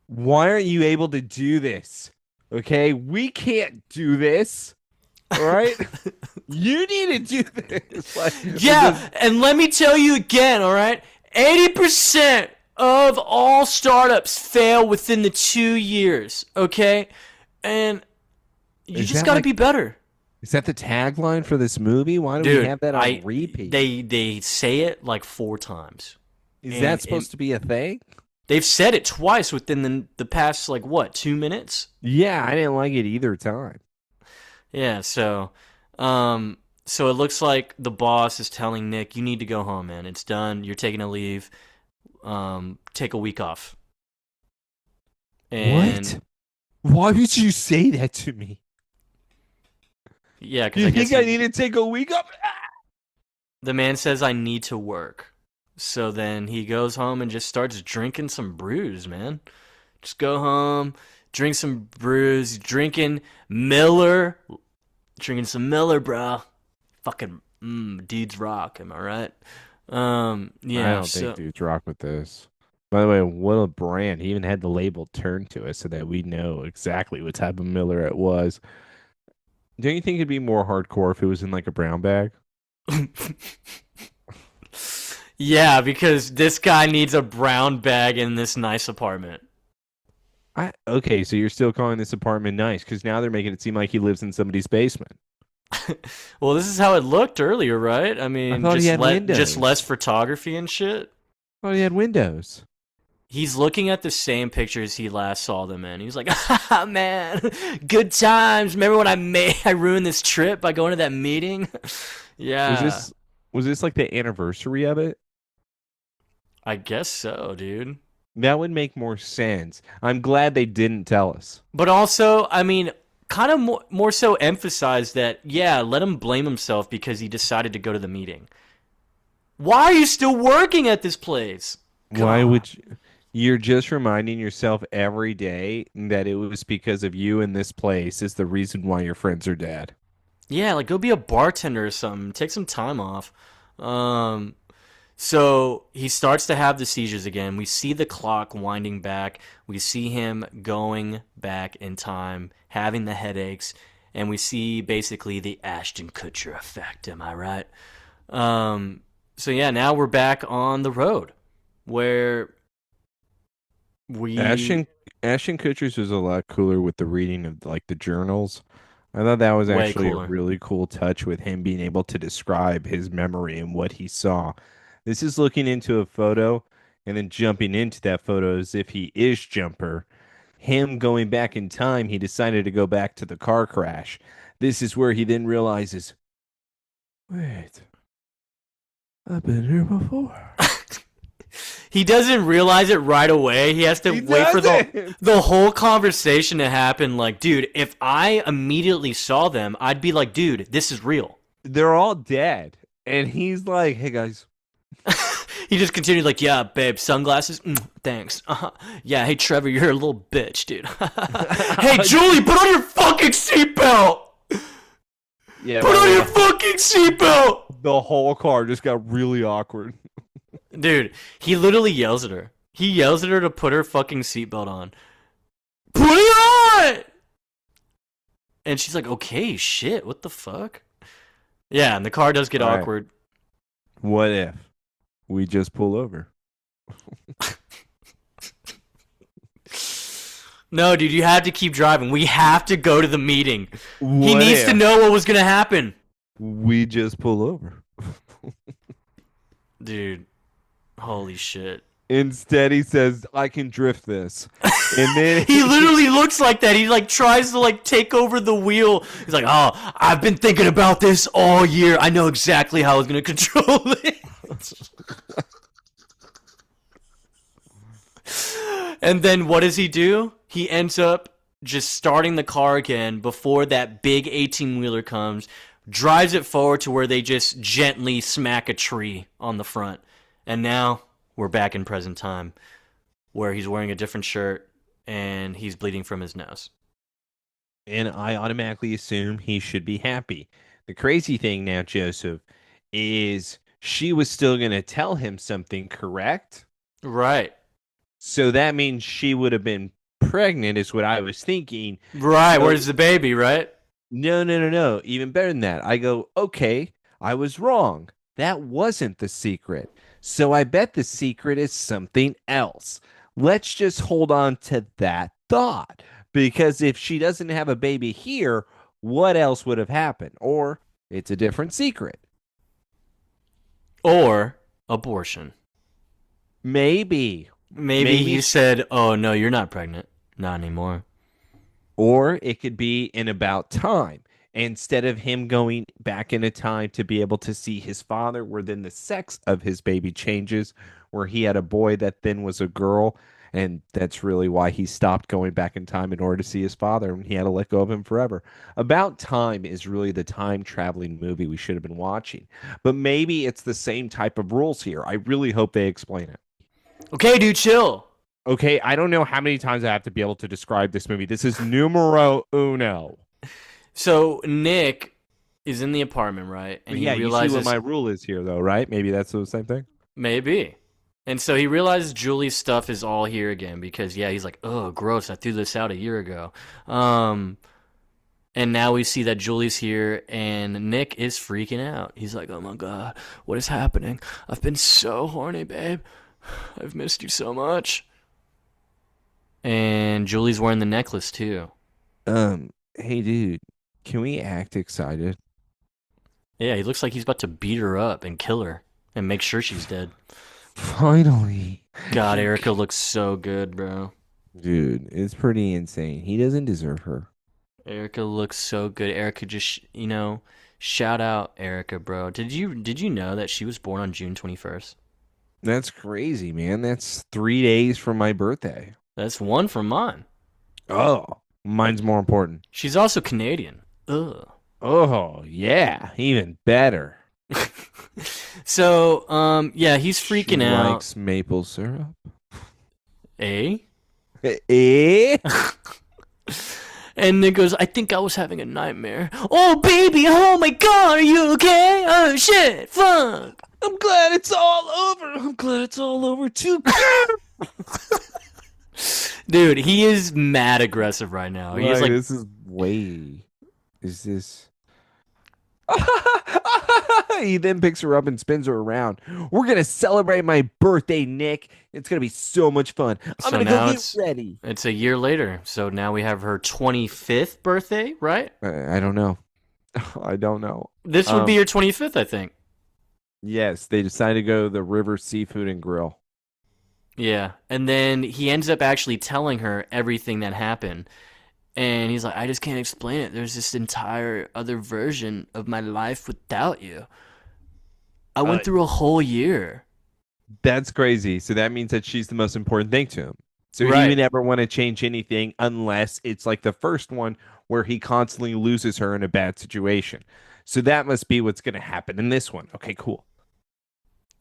why aren't you able to do this? Okay, we can't do this. All right, you need to do this.
Yeah, and let me tell you again, all right? 80% of all startups fail within the 2 years, okay? And you just got to be better.
Is that the tagline for this movie? Why do we have that on repeat?
They say it like 4 times.
Is that supposed to be a thing?
They've said it twice within the past, like, what, 2 minutes?
Yeah, I didn't like it either time.
Yeah, so it looks like the boss is telling Nick, you need to go home, man. It's done. You're taking a leave. Take a week off. And
what? Why would you say that to me?
Yeah, because
you think I need to take a week off?
The man says I need to work. So then he goes home and just starts drinking some brews, man. Just go home, drink some brews, drinking Miller. Drinking some Miller, bro. Fucking dudes rock, am I right? Yeah.
I don't think dudes rock with this. By the way, what a brand. He even had the label turned to us so that we know exactly what type of Miller it was. Don't you think it'd be more hardcore if it was in like a brown bag?
Yeah, because this guy needs a brown bag in this nice apartment.
Okay, so you're still calling this apartment nice because now they're making it seem like he lives in somebody's basement.
Well, this is how it looked earlier, right? I mean, just less photography and shit.
Oh, he had windows.
He's looking at the same pictures he last saw them in. He's like, ah, man, good times. Remember when I ruined this trip by going to that meeting? Yeah.
Was this like the anniversary of it?
I guess so, dude.
That would make more sense. I'm glad they didn't tell us.
But also, I mean, kind of more so emphasize that, yeah, let him blame himself because he decided to go to the meeting. Why are you still working at this place?
Why would you? You're just reminding yourself every day that it was because of you in this place is the reason why your friends are dead.
Yeah, like go be a bartender or something. Take some time off. So he starts to have the seizures again. We see the clock winding back. We see him going back in time, having the headaches, and we see basically the Ashton Kutcher effect. Am I right? So yeah, now we're back on the road where
Ashton Kutcher's was a lot cooler with the reading of like the journals. I thought that was actually a really cool touch with him being able to describe his memory and what he saw. This is looking into a photo and then jumping into that photo as if he is Jumper. Him going back in time, he decided to go back to the car crash. This is where he then realizes, wait, I've been here before.
He doesn't realize it right away. He has to wait for the whole conversation to happen. Like, dude, if I immediately saw them, I'd be like, dude, this is real.
They're all dead. And he's like, hey, guys.
He just continued like, yeah, babe, sunglasses? Thanks. Yeah, hey, Trevor, you're a little bitch, dude. Hey, Julie, put on your fucking seatbelt!
Yeah,
Put
by the
on
way,
your fucking seatbelt!
the whole car just got really awkward.
Dude, he literally yells at her. He yells at her to put her fucking seatbelt on. Put it on! And she's like, okay, shit, what the fuck? Yeah, and the car does get
All right.
awkward.
What if we just pull over?
No, dude, you have to keep driving. We have to go to the meeting. He
What
needs
if
to know what was going to happen.
we just pull over?
Dude, holy shit.
Instead, he says, "I can drift this," and then
He literally looks like that. He like tries to like take over the wheel. He's like, "Oh, I've been thinking about this all year. I know exactly how I was going to control it." And then what does he do? He ends up just starting the car again before that big 18-wheeler comes, drives it forward to where they just gently smack a tree on the front. And now we're back in present time where he's wearing a different shirt and he's bleeding from his nose.
and I automatically assume he should be happy. The crazy thing now, Joseph, is she was still going to tell him something, correct?
Right.
So that means she would have been pregnant, is what I was thinking.
Right.
So-
Where's the baby, right?
No. Even better than that. I go, okay, I was wrong. That wasn't the secret. So I bet the secret is something else. Let's just hold on to that thought. Because if she doesn't have a baby here, what else would have happened? Or it's a different secret.
Or abortion.
Maybe.
Maybe he said, "Oh no, you're not pregnant. Not anymore."
Or it could be in about time. Instead of him going back into time to be able to see his father, where then the sex of his baby changes, where he had a boy that then was a girl. And that's really why he stopped going back in time in order to see his father. And he had to let go of him forever. About Time is really the time traveling movie we should have been watching. But maybe it's the same type of rules here. I really hope they explain it.
Okay, dude, chill.
Okay, I don't know how many times I have to be able to describe this movie. This is numero uno.
So Nick is in the apartment, right? And he
You
realizes
see what my rule is here, though, right? Maybe that's the same thing.
maybe. And so he realizes Julie's stuff is all here again because he's like, "Oh, gross! I threw this out a year ago." And now we see that Julie's here, and Nick is freaking out. He's like, "Oh my god, what is happening? I've been so horny, babe. I've missed you so much." And Julie's wearing the necklace too.
Hey, dude, can we act excited?
Yeah, he looks like he's about to beat her up and kill her and make sure she's dead.
Finally.
God, Erica looks so good, bro.
Dude, it's pretty insane. He doesn't deserve her.
Erica looks so good. Erica just, shout out Erica, bro. Did you know that she was born on June 21st?
That's crazy, man. That's 3 days from my birthday.
That's one from mine.
Oh, mine's more important.
She's also Canadian. Ugh.
Oh, yeah. Even better.
So, he's freaking
She
out.
likes maple syrup.
Eh?
Eh?
And Nick goes, "I think I was having a nightmare." "Oh, baby, oh my god, are you okay? Oh, shit, fuck."
I'm glad it's all over. I'm glad it's all over, too.
Dude, he is mad aggressive right now. He's like,
this is way. Is this? He then picks her up and spins her around. We're gonna celebrate my birthday, Nick. It's gonna be so much fun. I'm
So
gonna
now
go get ready.
it's a year later. So now we have her 25th birthday, right?
I don't know. I don't know.
This would be your 25th, I think.
Yes, they decided to go to the River Seafood and Grill.
Yeah. And then he ends up actually telling her everything that happened. And he's like, "I just can't explain it. There's this entire other version of my life without you. I went through a whole year."
That's crazy. So that means that she's the most important thing to him. So
Right.
he would never want to change anything unless it's like the first one where he constantly loses her in a bad situation. So that must be what's going to happen in this one. Okay, cool.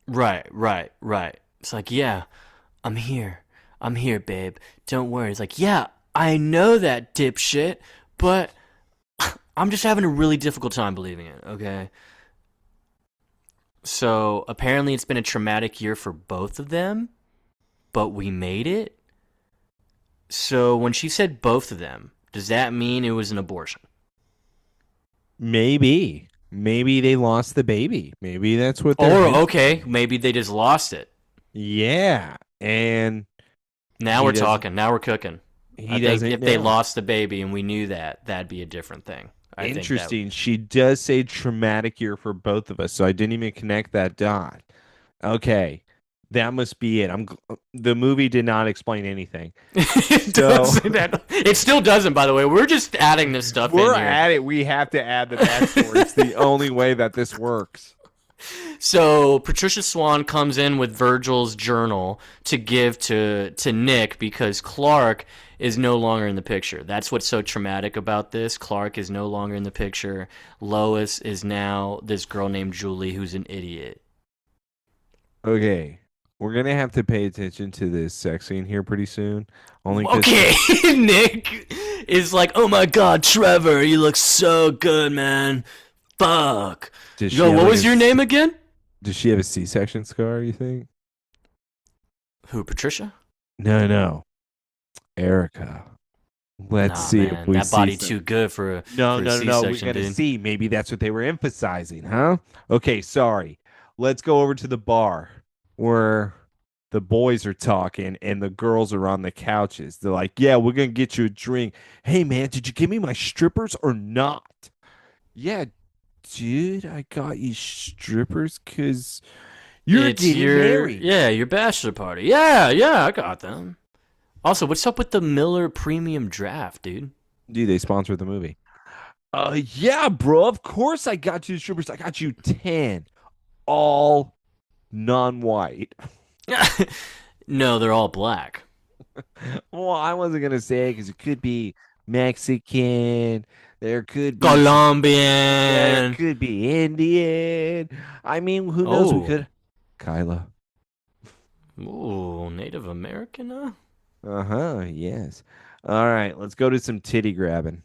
Right. It's like, "Yeah, I'm here. I'm here, babe. Don't worry." It's like, "Yeah, I know that, dipshit, but I'm just having a really difficult time believing it, okay? So apparently it's been a traumatic year for both of them, but we made it. So when she said both of them, does that mean it was an abortion?
Maybe. Maybe they lost the baby. Maybe that's what they're
Or,
hinting.
okay, maybe they just lost it.
Yeah. And
Now
he
we're
doesn't
talking. Now we're cooking. I
he
think
doesn't
if they
know.
lost the baby and we knew that, that'd be a different thing. I think that.
Interesting. She does say traumatic year for both of us, so I didn't even connect that dot. Okay. That must be it. The movie did not explain anything.
It
So
doesn't. It still doesn't, by the way. We're just adding this stuff in
we're
here.
at it. We have to add the backstory. It's the only way that this works.
So Patricia Swan comes in with Virgil's journal to give to Nick because Clark is no longer in the picture. That's what's so traumatic about this. Clark is no longer in the picture. Lois is now this girl named Julie who's an idiot.
Okay. We're gonna have to pay attention to this sex scene here pretty soon. Only because
Okay, Nick is like, "Oh my God, Trevor, you look so good, man. Fuck."
does she
Yo,
have
what
like
was your name again?
does she have a C-section scar, you think?
Who, Patricia?
No, no. Erica. Let's
Nah,
see if
man,
we
that
see
body
some.
too good for a
No,
for a
no, no, no. We're
C-section,
gonna
dude.
see. Maybe that's what they were emphasizing, huh? Okay, sorry. Let's go over to the bar where the boys are talking and the girls are on the couches. They're like, "Yeah, we're gonna get you a drink. Hey, man, did you give me my strippers or not?" Yeah, dude, I got you strippers because you're
It's
getting
your
married.
yeah, your bachelor party. Yeah, yeah, I got them. Also, what's up with the Miller Premium Draft, dude?
Dude, they sponsored the movie. Yeah, bro. Of course I got you strippers. I got you 10, all non-white.
No, they're all black.
Well, I wasn't gonna say it because it could be Mexican. There could be some. There
Colombian.
could be Indian. I mean, who knows? We
Oh,
could. Kyla.
ooh, Native American, huh?
Uh-huh. Yes. All right. Let's go to some titty grabbing.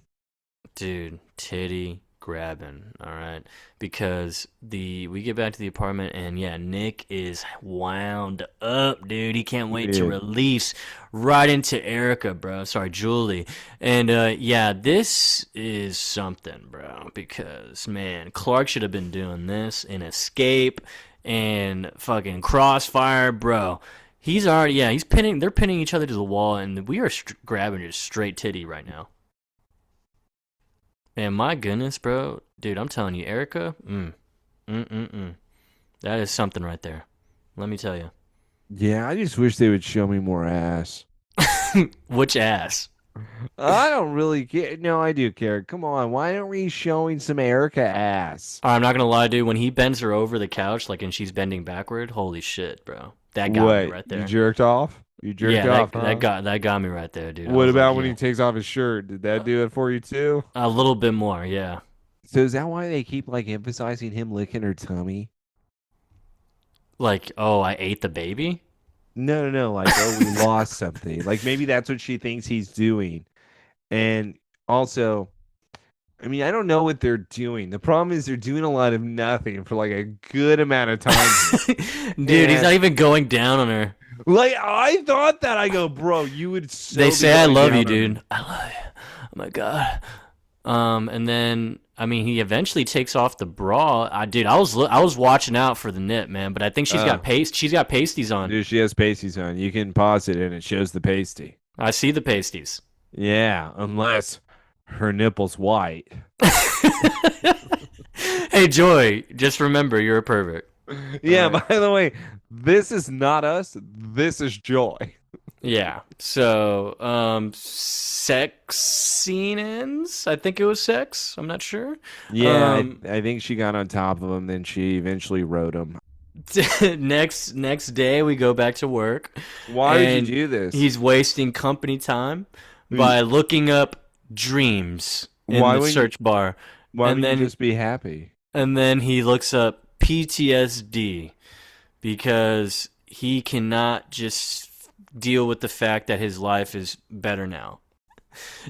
Dude, titty grabbing, all right? Because we get back to the apartment and yeah, Nick is wound up, dude. He can't wait to
Dude.
release right into Erica, bro. Sorry, Julie. And yeah, this is something, bro, because man, Clark should have been doing this in Escape and fucking Crossfire, bro. He's already he's pinning they're pinning each other to the wall and we are grabbing just straight titty right now. Man, my goodness, bro. Dude, I'm telling you, Erica, that is something right there. Let me tell you.
Yeah, I just wish they would show me more ass.
Which ass?
I don't really care. No, I do care. Come on, why aren't we showing some Erica ass?
I'm not gonna lie, dude. When he bends her over the couch, like, and she's bending backward, holy shit, bro. That got me
What?
right
You
there.
jerked off? You jerked
Yeah,
off,
that
huh?
got me right there, dude. I
What
was like,
about when he
yeah,
takes off his shirt? Did that do it for you too?
a little bit more, yeah.
So is that why they keep like emphasizing him licking her tummy?
Like, oh, I ate the baby.
No, no, no. Like, oh, we lost something. Like maybe that's what she thinks he's doing. And also, I mean, I don't know what they're doing. The problem is they're doing a lot of nothing for like a good amount of time here.
Dude, he's
And
not even going down on her.
like I thought that I go, bro, you would so
They
be
say I
going
love you,
down on me.
dude. I love you. Oh my god. And then I mean he eventually takes off the bra. I was watching out for the nip, man, but I think
Uh,
she's got pasties on.
dude, she has pasties on. You can pause it and it shows the pasty.
I see the pasties.
Yeah, unless her nipple's white.
Hey Joy, just remember you're a pervert. All
Yeah,
right.
by the way, this is not us. This is Joy.
Yeah. So, sex scene ends. I think it was sex. I'm not sure.
Yeah,
Um,
I think she got on top of him, then she eventually wrote him.
next day we go back to work,
Why would you
and
do this?
he's wasting company time
Y-
by looking up dreams in
Why
the
wouldn't you,
search bar,
why
and
wouldn't you
then
just be happy?
he looks up PTSD because he cannot just deal with the fact that his life is better now.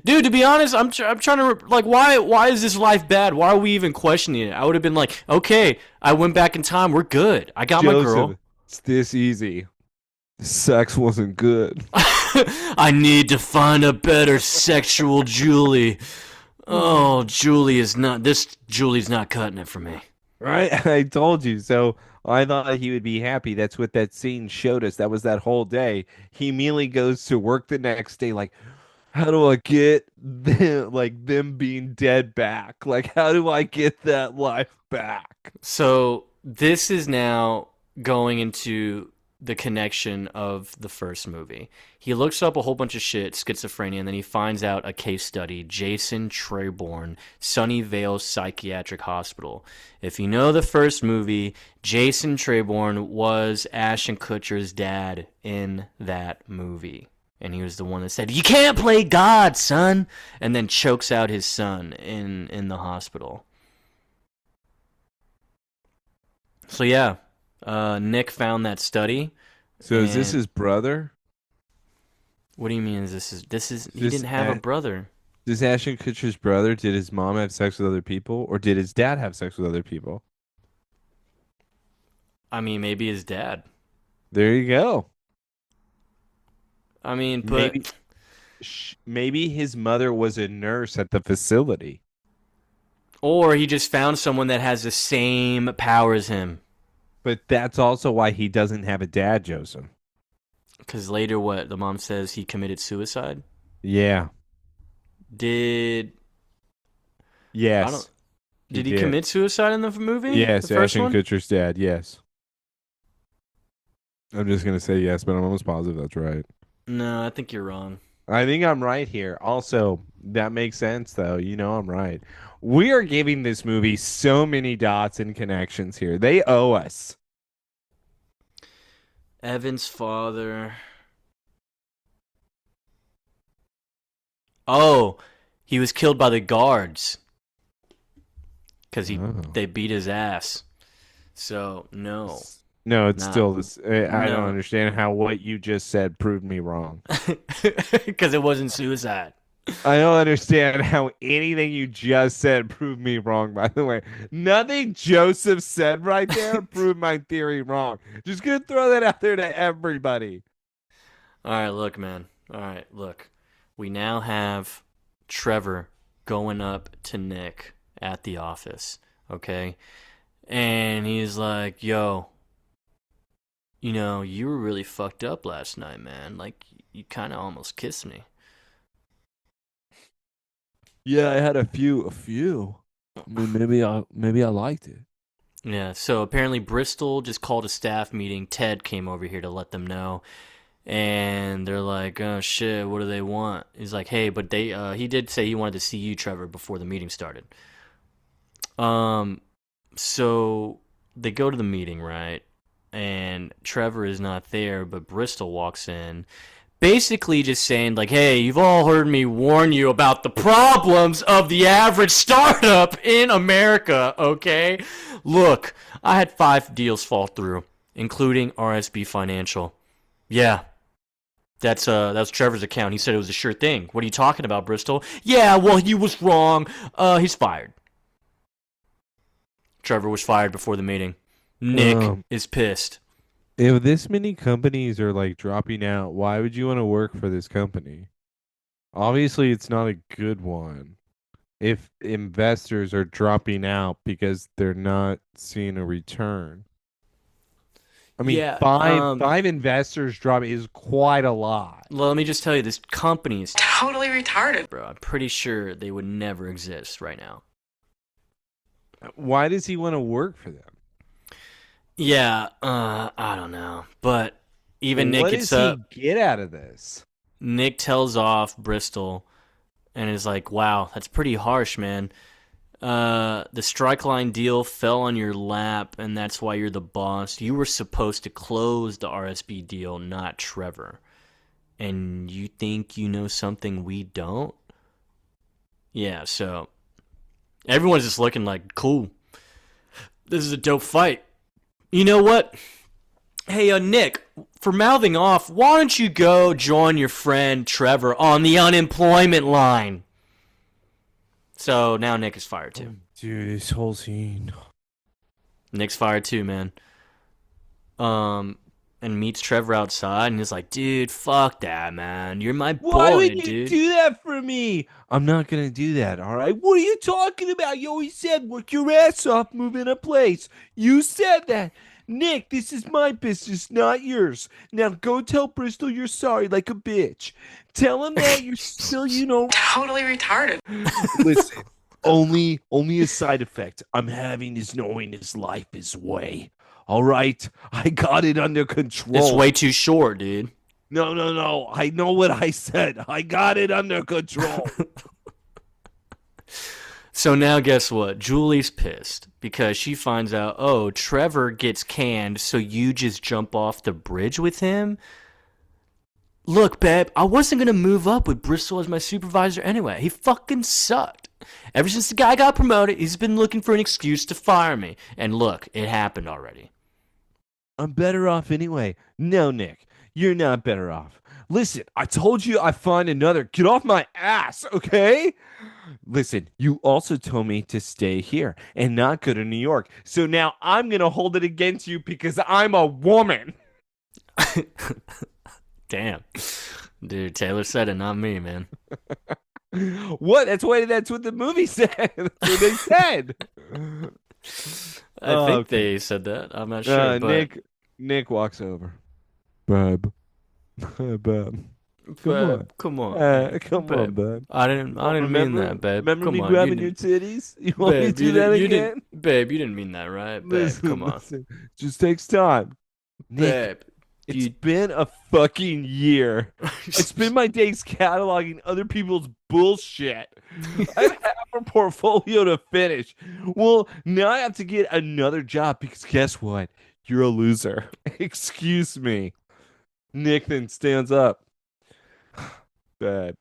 Dude, to be honest, I'm trying to like why is this life bad? Why are we even questioning it? I would have been like, okay, I went back in time. We're good. I got my
Joseph,
girl.
it's this easy. Sex wasn't good.
I need to find a better sexual Julie. Oh, Julie's not cutting it for me.
Right? I told you. So I thought he would be happy. That's what that scene showed us. That was that whole day. He immediately goes to work the next day, like, how do I get them, like them being dead back? Like, how do I get that life back?
So this is now going into the connection of the first movie. He looks up a whole bunch of shit, schizophrenia, and then he finds out a case study, Jason Treborn, Sunnyvale Psychiatric Hospital. If you know the first movie, Jason Treborn was Ashton Kutcher's dad in that movie. And he was the one that said, "You can't play God, son," and then chokes out his son in the hospital. So yeah, Nick found that study.
So is this
And
his brother?
what do you mean? This is he
This
didn't have a brother.
This Ashton Kutcher's brother? Did his mom have sex with other people, or did his dad have sex with other people?
I mean, maybe his dad.
There you go.
I mean,
Maybe
but
maybe his mother was a nurse at the facility.
or he just found someone that has the same power as him.
But that's also why he doesn't have a dad, Joseph.
Because later, what the mom says he committed suicide.
Yeah.
Did I don't?
Yes, he
Did he
did.
commit suicide in the movie? The
Yes,
first
Ashton
one?
Kutcher's dad. Yes. I'm just gonna say yes, but I'm almost positive that's right.
No, I think you're wrong.
I think I'm right here. Also, that makes sense, though. You know I'm right. We are giving this movie so many dots and connections here. They owe us.
Evan's father. Oh, he was killed by the guards because
Oh.
they beat his ass. So no,
No, it's
nah,
still this. I don't
no,
understand how what you just said proved me wrong.
because it wasn't suicide.
I don't understand how anything you just said proved me wrong, by the way. Nothing Joseph said right there proved my theory wrong. Just gonna throw that out there to everybody.
All right, look, man. All right, look. We now have Trevor going up to Nick at the office, okay? And he's like, "Yo, you were really fucked up last night, man. Like, you kind of almost kissed me."
Yeah, I had a few. I mean, maybe I liked it.
Yeah, so apparently Bristol just called a staff meeting. Ted came over here to let them know. And they're like, "Oh shit, what do they want?" He's like, "Hey, but he did say he wanted to see you, Trevor, before the meeting started." Um so they go to the meeting, right? And Trevor is not there, but Bristol walks in, basically just saying like, "Hey, you've all heard me warn you about the problems of the average startup in America, okay? Look, I had 5 deals fall through, including RSB Financial. Yeah, that's Trevor's account. He said it was a sure thing. What are you talking about, Bristol? Yeah, well, he was wrong. He's fired." Trevor was fired before the meeting. Nick
Um,
is pissed.
if this many companies are like dropping out, why would you want to work for this company? Obviously, it's not a good one. If investors are dropping out because they're not seeing a return. I mean,
Yeah,
five investors drop is quite a lot.
well, let me just tell you, this company is
Totally retarded.
bro. I'm pretty sure they would never exist right now.
Why does he want to work for them?
Yeah, I don't know. But even Nick
What
gets
does
up.
he get out of this?
Nick tells off Bristol and is like, "Wow, that's pretty harsh, man. The strike line deal fell on your lap, and that's why you're the boss. You were supposed to close the RSB deal, not Trevor. And you think you know something we don't?" Yeah, so everyone's just looking like, "Cool. This is a dope fight. You know what? Hey, Nick, for mouthing off, why don't you go join your friend Trevor on the unemployment line? So now Nick is fired too.
Dude, this whole scene.
Nick's fired too, man. And meets Trevor outside, and he's like, "Dude, fuck that, man. You're my
Why
boy,
would you
dude."
do that for me? I'm not gonna do that, all right? What are you talking about? You always said work your ass off, move in a place. You said that. Nick, this is my business, not yours. Now go tell Bristol you're sorry like a bitch. Tell him that you're still,
Totally retarded.
Listen, only a side effect I'm having is knowing his life is way. All right, I got it under control.
It's way too short, dude.
No. I know what I said. I got it under control.
So now guess what? Julie's pissed because she finds out, oh, Trevor gets canned, so you just jump off the bridge with him? Look, babe, I wasn't going to move up with Bristol as my supervisor anyway. He fucking sucked. Ever since the guy got promoted, he's been looking for an excuse to fire me. And look, it happened already.
I'm better off anyway. No, Nick, you're not better off. Listen, I told you I'd find another. Get off my ass, okay? Listen, you also told me to stay here and not go to New York. So now I'm going to hold it against you because I'm a woman.
Damn. Dude, Taylor said it, not me, man.
What? That's what the movie said. That's what they said.
I think they said that. I'm not sure. But...
Nick walks over. Babe. Babe. Come on. Come on, babe.
I didn't mean that, babe.
Remember
come
me
on,
grabbing your titties? You want me to do that again?
Babe, you didn't mean that, right? Babe, come on.
Listen, just takes time. Nick,
Babe.
It's been a fucking year. I spend my days cataloging other people's bullshit. I have a portfolio to finish. Well, now I have to get another job because guess what? You're a loser. Excuse me. Nick then stands up. Babe,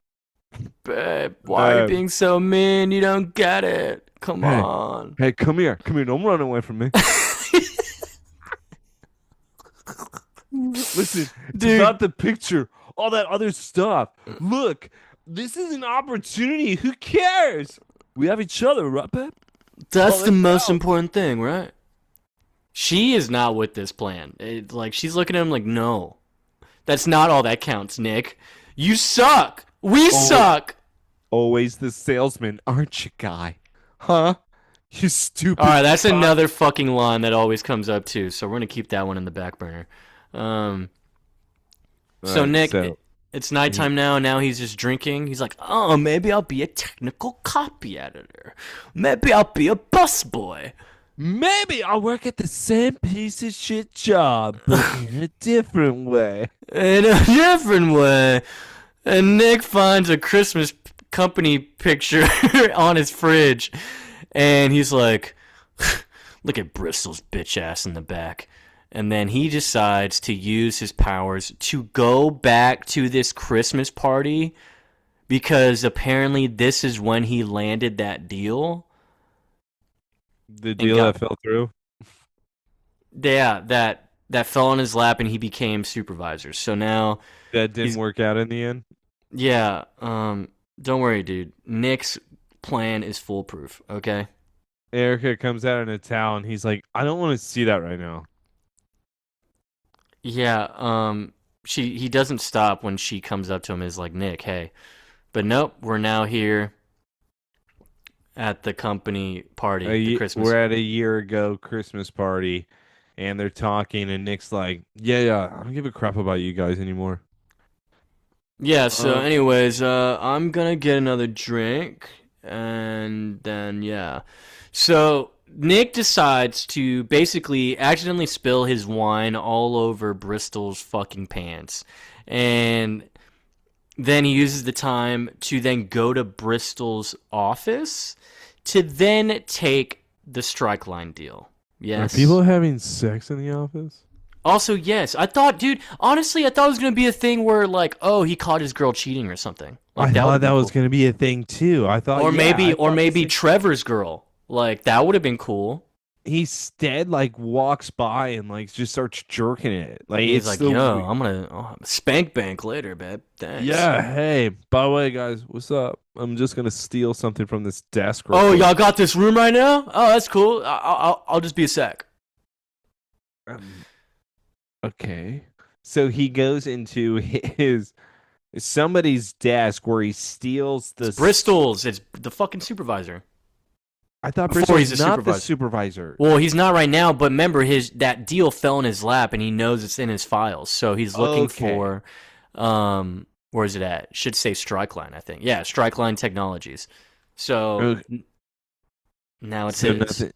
why are you being so mean? You don't get it. Come on.
Hey, come here. Come here. Don't run away from me. Listen, it's not the picture, all that other stuff. Look, this is an opportunity. Who cares? We have each other, right, babe?
That's the most important thing, right? She is not with this plan. She's looking at him like, no. That's not all that counts, Nick. You suck. We suck.
Always the salesman, aren't you, guy? Huh? You stupid.
All right, that's another fucking line that always comes up, too. So we're going to keep that one in the back burner. So Nick, it's nighttime now, and now he's just drinking. He's like, oh, maybe I'll be a technical copy editor. Maybe I'll be a busboy.
Maybe I'll work at the same piece of shit job, but in a different way.
In a different way. And Nick finds a Christmas company picture on his fridge, and he's like, look at Bristol's bitch ass in the back. And then he decides to use his powers to go back to this Christmas party because apparently this is when he landed that deal.
The deal that fell through?
Yeah, that fell on his lap and he became supervisor. So now...
That didn't work out in the end?
Yeah, don't worry, dude. Nick's plan is foolproof, okay?
Erica comes out in a towel and he's like, I don't want to see that right now.
Yeah, he doesn't stop when she comes up to him and is like, Nick, hey. But nope, we're now here at the company party, the Christmas.
We're at a year ago Christmas party, and they're talking, and Nick's like, yeah, I don't give a crap about you guys anymore.
Yeah, so anyways, I'm gonna get another drink, and then, yeah. So... Nick decides to basically accidentally spill his wine all over Bristol's fucking pants. And then he uses the time to then go to Bristol's office to then take the strike line deal. Yes.
Are people having sex in the office?
Also, yes. Honestly, I thought it was going to be a thing where, like, oh, he caught his girl cheating or something. Like,
I thought that was going to be a thing, too. I thought,
Or maybe Trevor's girl. Like, that would have been cool.
he instead like walks by and like just starts jerking it. Like
He's
it's
like,
the
yo, I'm gonna spank bank later, babe. Thanks.
yeah. Hey, by the way, guys, what's up? I'm just gonna steal something from this desk real
Oh,
quick.
y'all got this room right now? Oh, that's cool. I'll just be a sec.
Um, okay. So he goes into his somebody's desk where he steals
It's
the.
Bristol's. It's the fucking supervisor.
I thought
Before
Bristol's
he's a
not the
supervisor.
supervisor.
Well, he's not right now, but remember that deal fell in his lap and he knows it's in his files. So he's looking
Okay.
for where is it at? Should say Strikeline, I think. Yeah, Strikeline Technologies. So
Okay.
now it's
So
his.
nothing.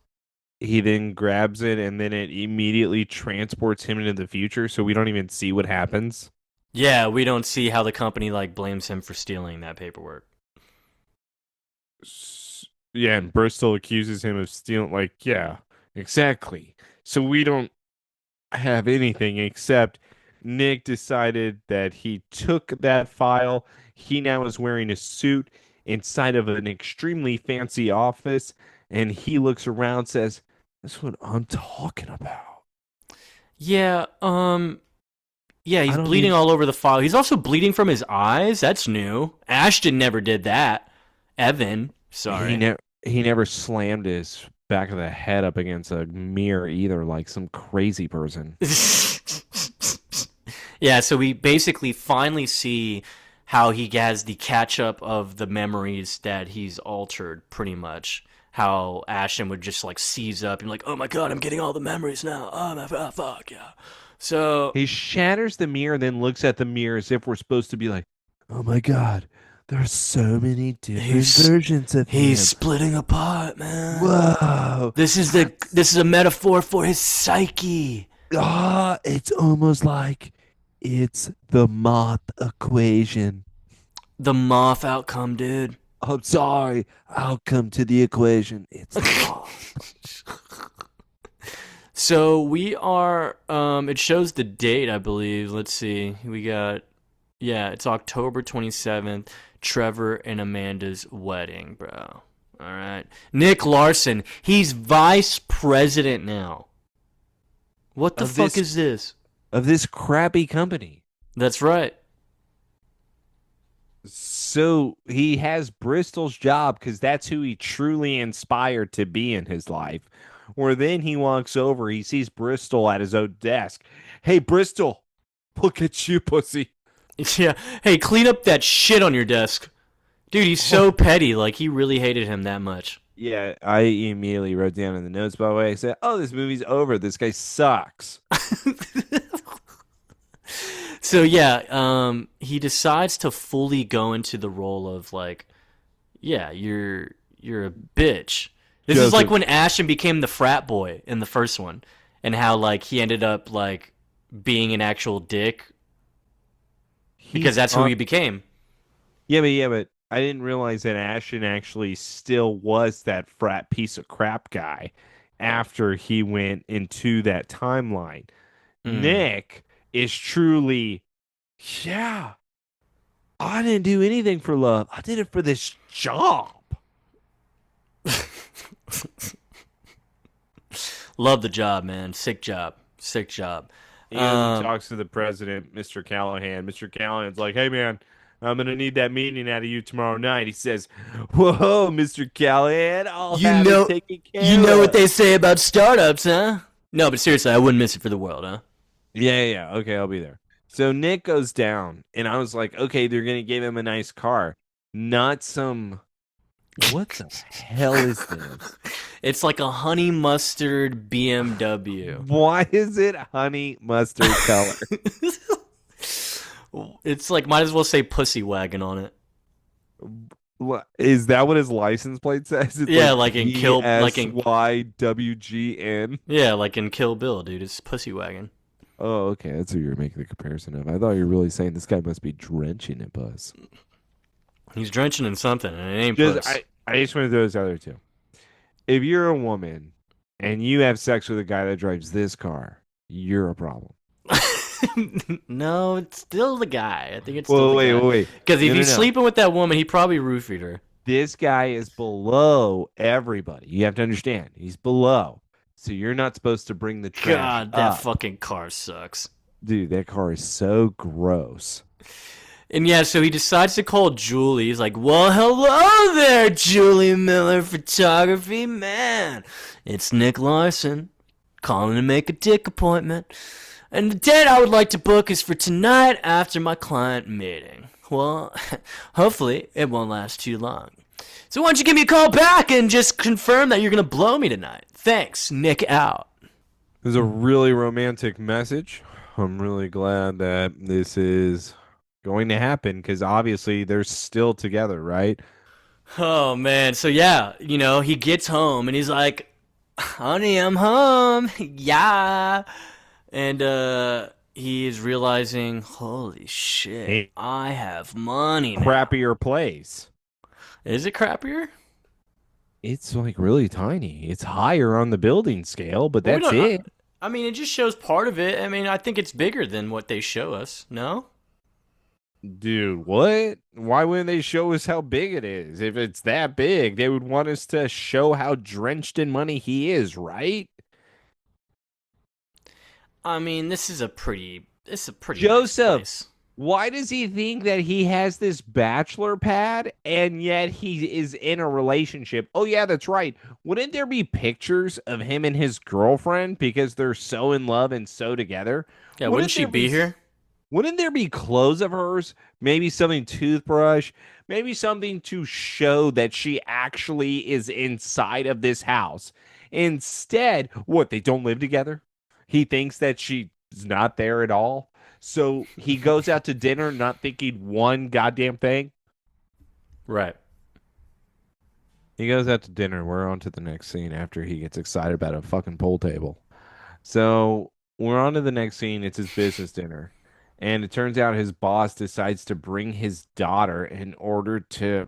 He then grabs it and then it immediately transports him into the future, so we don't even see what happens.
Yeah, we don't see how the company like blames him for stealing that paperwork.
Yeah, and Bristol accuses him of stealing. Like, yeah, exactly. So we don't have anything except Nick decided that he took that file. He now is wearing a suit inside of an extremely fancy office, and he looks around, says, "That's what I'm talking about."
Yeah, yeah, he's
I don't
bleeding
even.
all over the file. He's also bleeding from his eyes. That's new. Ashton never did that. Evan, sorry.
He never slammed his back of the head up against a mirror either, like some crazy person.
Yeah, so we basically finally see how he has the catch up of the memories that he's altered, pretty much. How Ashton would just like seize up and be like, oh my god, I'm getting all the memories now. Oh my fuck, yeah. So
He shatters the mirror, then looks at the mirror as if we're supposed to be like, "Oh my God, there's so many different versions of him."
he's splitting apart, man.
Whoa.
This is a metaphor for his psyche.
Ah, it's almost like it's the moth equation.
The moth outcome, dude.
I'm sorry, I'll come to the equation. It's the moth.
So we are it shows the date, I believe. Let's see. We got yeah, it's October 27th, Trevor and Amanda's wedding, bro. All right. Nick Larson, he's vice president now. What the
Of
fuck
this-
is this?
Of this crappy company.
That's right.
So he has Bristol's job because that's who he truly inspired to be in his life. Where then he walks over, he sees Bristol at his own desk. "Hey, Bristol, look at you, pussy."
Yeah. Hey, clean up that shit on your desk. Dude, he's so petty. Like, he really hated him that much.
Yeah, I immediately wrote down in the notes, by the way, I said, "Oh, this movie's over. This guy sucks."
So yeah, he decides to fully go into the role of like, yeah, you're a bitch. This is like
Joseph.
when Ashton became the frat boy in the first one, and how like he ended up like being an actual dick because that's who he became.
Yeah, but I didn't realize that Ashton actually still was that frat piece of crap guy after he went into that timeline. Nick is truly, yeah, I didn't do anything for love. I did it for this job.
Love the job, man. Sick job. Sick job.
He goes and talks to the president, Mr. Callahan. Mr. Callahan's like, "Hey, man, I'm going to need that meeting out of you tomorrow night." He says, "Whoa, Mr. Callahan, I'll have it taken care
You know
of."
what they say about startups, huh? No, but seriously, I wouldn't miss it for the world, huh?
Yeah. Okay, I'll be there. So Nick goes down, and I was like, okay, they're going to give him a nice car. Not some. What the hell is this?
It's like a honey mustard BMW.
Why is it honey mustard color?
It's like, might as well say pussy wagon on it.
Is that what his license plate says? It's
Yeah, like in Kill- like in-
SYWGN.
Yeah, like in Kill Bill, dude. It's pussy wagon.
Oh, okay. That's what you're making the comparison of. I thought you were really saying this guy must be drenching in puss.
He's drenching in something, and it ain't puss.
I just want to throw this out there, too. If you're a woman and you have sex with a guy that drives this car, you're a problem.
No, it's still the guy. I think it's still the guy.
Wait.
Because if
No,
he's
no.
sleeping with that woman, he probably roofied her.
This guy is below everybody. You have to understand. He's below. So you're not supposed to bring the trash
God, that
up.
fucking car sucks.
Dude, that car is so gross.
And yeah, so he decides to call Julie. He's like, well, hello there, Julie Miller Photography. Man, it's Nick Larson calling to make a dick appointment. And the date I would like to book is for tonight after my client meeting. Well, hopefully it won't last too long. So why don't you give me a call back and just confirm that you're going to blow me tonight? Thanks, Nick out.
It was a really romantic message. I'm really glad that this is going to happen because obviously they're still together, right?
Oh, man. So yeah, he gets home and he's like, honey, I'm home. Yeah. And he is realizing, holy shit,
Hey,
I have money now.
crappier place.
Is it crappier?
It's like really tiny. It's higher on the building scale, but
Well, we
that's
don't.
it.
I mean, it just shows part of it. I mean, I think it's bigger than what they show us. No?
Dude, what? Why wouldn't they show us how big it is? If it's that big, they would want us to show how drenched in money he is, right?
I mean, this is a pretty nice
Joseph,
place.
why does he think that he has this bachelor pad and yet he is in a relationship? Oh, yeah, that's right. Wouldn't there be pictures of him and his girlfriend because they're so in love and so together?
Yeah, wouldn't she
there
be here?
Wouldn't there be clothes of hers? Maybe something toothbrush, maybe something to show that she actually is inside of this house. Instead, what, they don't live together? He thinks that she's not there at all. So he goes out to dinner not thinking one goddamn thing.
Right.
He goes out to dinner. We're on to the next scene after he gets excited about a fucking pool table. So we're on to the next scene. It's his business dinner. And it turns out his boss decides to bring his daughter in order to,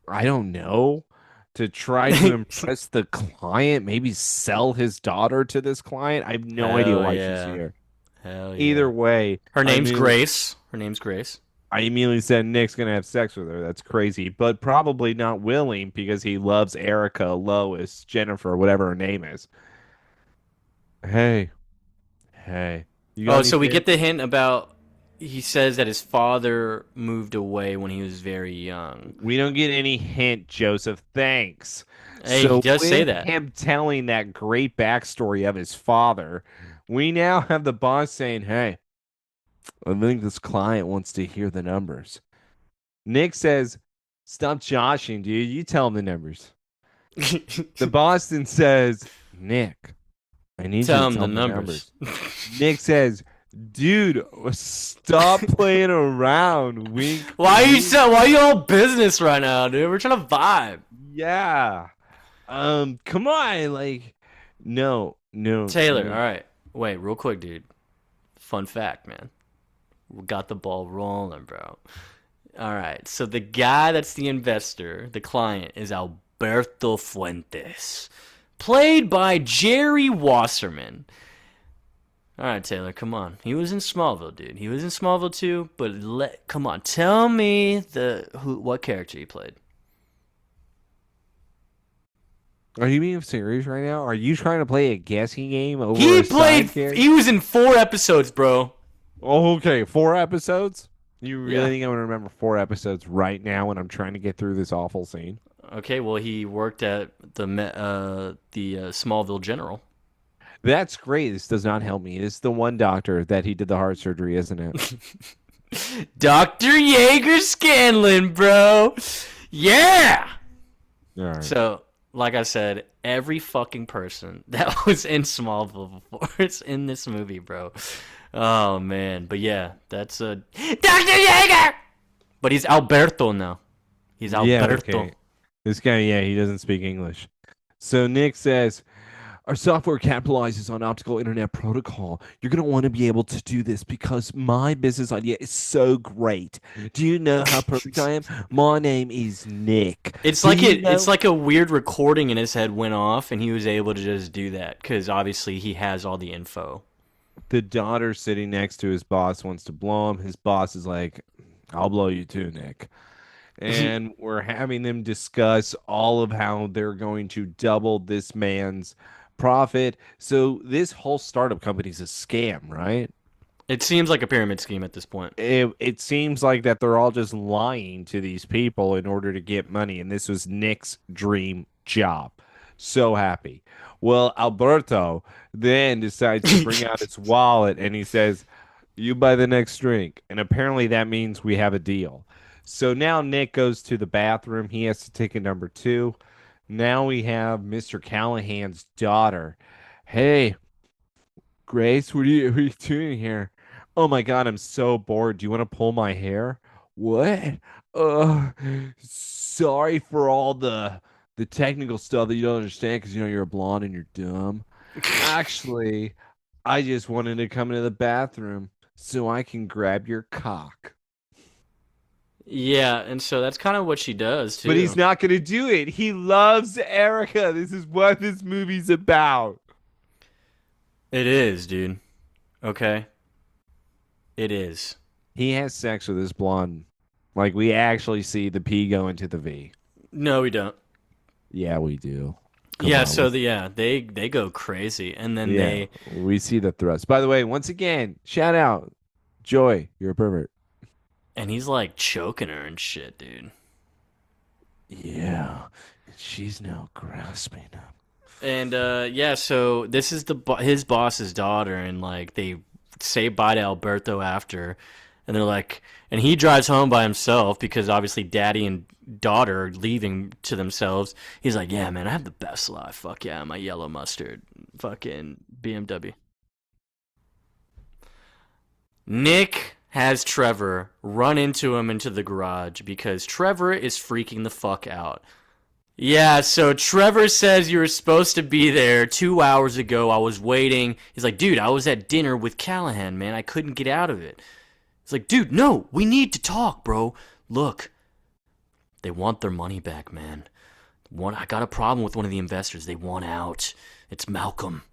I don't know, to try to impress the client, maybe sell his daughter to this client. I have no idea why she's here.
Hell yeah.
Either way,
Her name's Grace. Her name's Grace.
I immediately said Nick's going to have sex with her. That's crazy, but probably not willing because he loves Erica, Lois, Jennifer, whatever her name is. Hey. You got
Oh,
any
so we
fear?
get the hint about. He says that his father moved away when he was very young.
We don't get any hint, Joseph. Thanks.
Hey,
So
he does say
with
that.
him telling that great backstory of his father, we now have the boss saying, hey, I think this client wants to hear the numbers. Nick says, stop joshing, dude. You tell him the numbers. The boss then says, Nick, I need
Tell
you
him
to tell
the
me
numbers.
Nick says, dude, stop playing around. Wink.
Why
wink.
are you all business right now, dude? We're trying to vibe.
Yeah. Come on, like, no.
Taylor,
no.
all right. Wait, real quick, dude. Fun fact, man. We got the ball rolling, bro. All right. So the guy that's the investor, the client, is Alberto Fuentes, played by Jerry Wasserman. All right, Taylor, come on. He was in Smallville, dude. He was in Smallville too, but come on, tell me what character he played.
Are you being serious right now? Are you trying to play a guessing game over
He
a
played.
side character?
He was in 4 episodes, bro.
Oh, okay, 4 episodes? You really
Yeah.
think I'm gonna remember 4 episodes right now when I'm trying to get through this awful scene?
Okay, well, he worked at the Smallville General.
That's great. This does not help me. This is the one doctor that he did the heart surgery, isn't it?
Dr. Yeager Scanlon, bro. Yeah.
All right.
So, like I said, every fucking person that was in Smallville before is in this movie, bro. Oh man, but yeah, that's Dr. Yeager. But he's Alberto now. He's Alberto.
Okay. This guy, he doesn't speak English. So Nick says, our software capitalizes on optical internet protocol. You're going to want to be able to do this because my business idea is so great. Do you know how perfect I am? My name is Nick.
It's like a weird recording in his head went off, and he was able to just do that because obviously he has all the info.
The daughter sitting next to his boss wants to blow him. His boss is like, I'll blow you too, Nick. And we're having them discuss all of how they're going to double this man's profit. So this whole startup company is a scam, right?
It seems like a pyramid scheme at this point.
It seems like that they're all just lying to these people in order to get money, and this was Nick's dream job. So happy. Well, Alberto then decides to bring out his wallet and he says, "You buy the next drink." And apparently that means we have a deal. So now Nick goes to the bathroom. He has to take a number two. Now we have Mr. Callahan's daughter. Hey, Grace, what are you doing here? Oh my God, I'm so bored. Do you want to pull my hair? What? Uh, sorry for all the technical stuff that you don't understand because you're a blonde and you're dumb. Actually, I just wanted to come into the bathroom so I can grab your cock.
Yeah, and so that's kind of what she does too.
But he's not going to do it. He loves Erica. This is what this movie's about.
It is, dude. Okay. It is.
He has sex with this blonde. Like, we actually see the P go into the V.
No, we don't.
Yeah, we do. Come
Yeah,
on,
so they go crazy, and then
we see the thrust. By the way, once again, shout out, Joy, you're a pervert.
and he's like choking her and shit, dude.
Yeah, she's now grasping him.
And yeah, so this is his boss's daughter, and like they say bye to Alberto after, and they're like, and he drives home by himself because obviously daddy and daughter are leaving to themselves. He's like, yeah, man, I have the best life. Fuck yeah, my yellow mustard, fucking BMW. Nick has Trevor run into him into the garage because Trevor is freaking the fuck out. Yeah, so Trevor says you were supposed to be there 2 hours ago. I was waiting. He's like, dude, I was at dinner with Callahan, man. I couldn't get out of it. It's like, dude, no, we need to talk, bro. Look, they want their money back, man. I got a problem with one of the investors. They want out. It's Malcolm.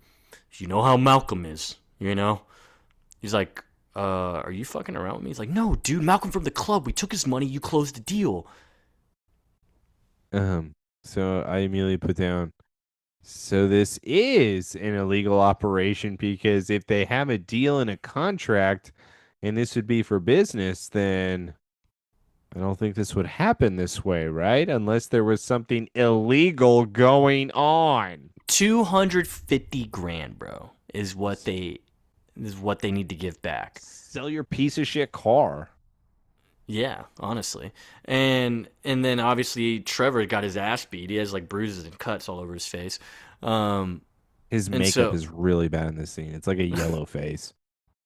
You know how Malcolm is, you know? He's like, are you fucking around with me? He's like, no, dude, Malcolm from the club. We took his money. You closed the deal.
So I immediately put down, so this is an illegal operation because if they have a deal and a contract and this would be for business, then I don't think this would happen this way, right? Unless there was something illegal going on.
250 grand, bro, is what they need to give back.
Sell your piece of shit car.
Yeah, honestly. And then obviously Trevor got his ass beat. He has like bruises and cuts all over his face.
His makeup is really bad in this scene. It's like a yellow face.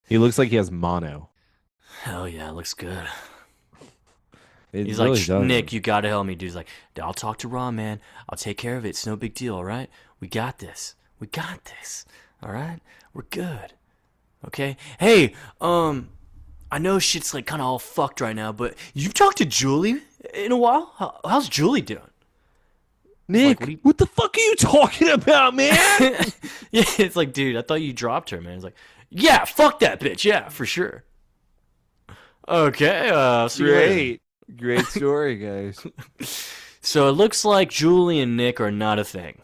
He looks like he has mono.
Hell yeah, it looks good.
He's
really like, Nick, you gotta help me, dude. He's like, I'll talk to Ron, man. I'll take care of it. It's no big deal, all right? We got this. We got this. All right? We're good. Okay? Hey, I know shit's like kind of all fucked right now, but you've talked to Julie in a while? How's Julie doing?
Nick,
like,
what the fuck are you talking about, man?
Yeah, it's like, dude, I thought you dropped her, man. It's like, yeah, fuck that bitch. Yeah, for sure. Okay, see you later.
Great story, guys.
So it looks like Julie and Nick are not a thing.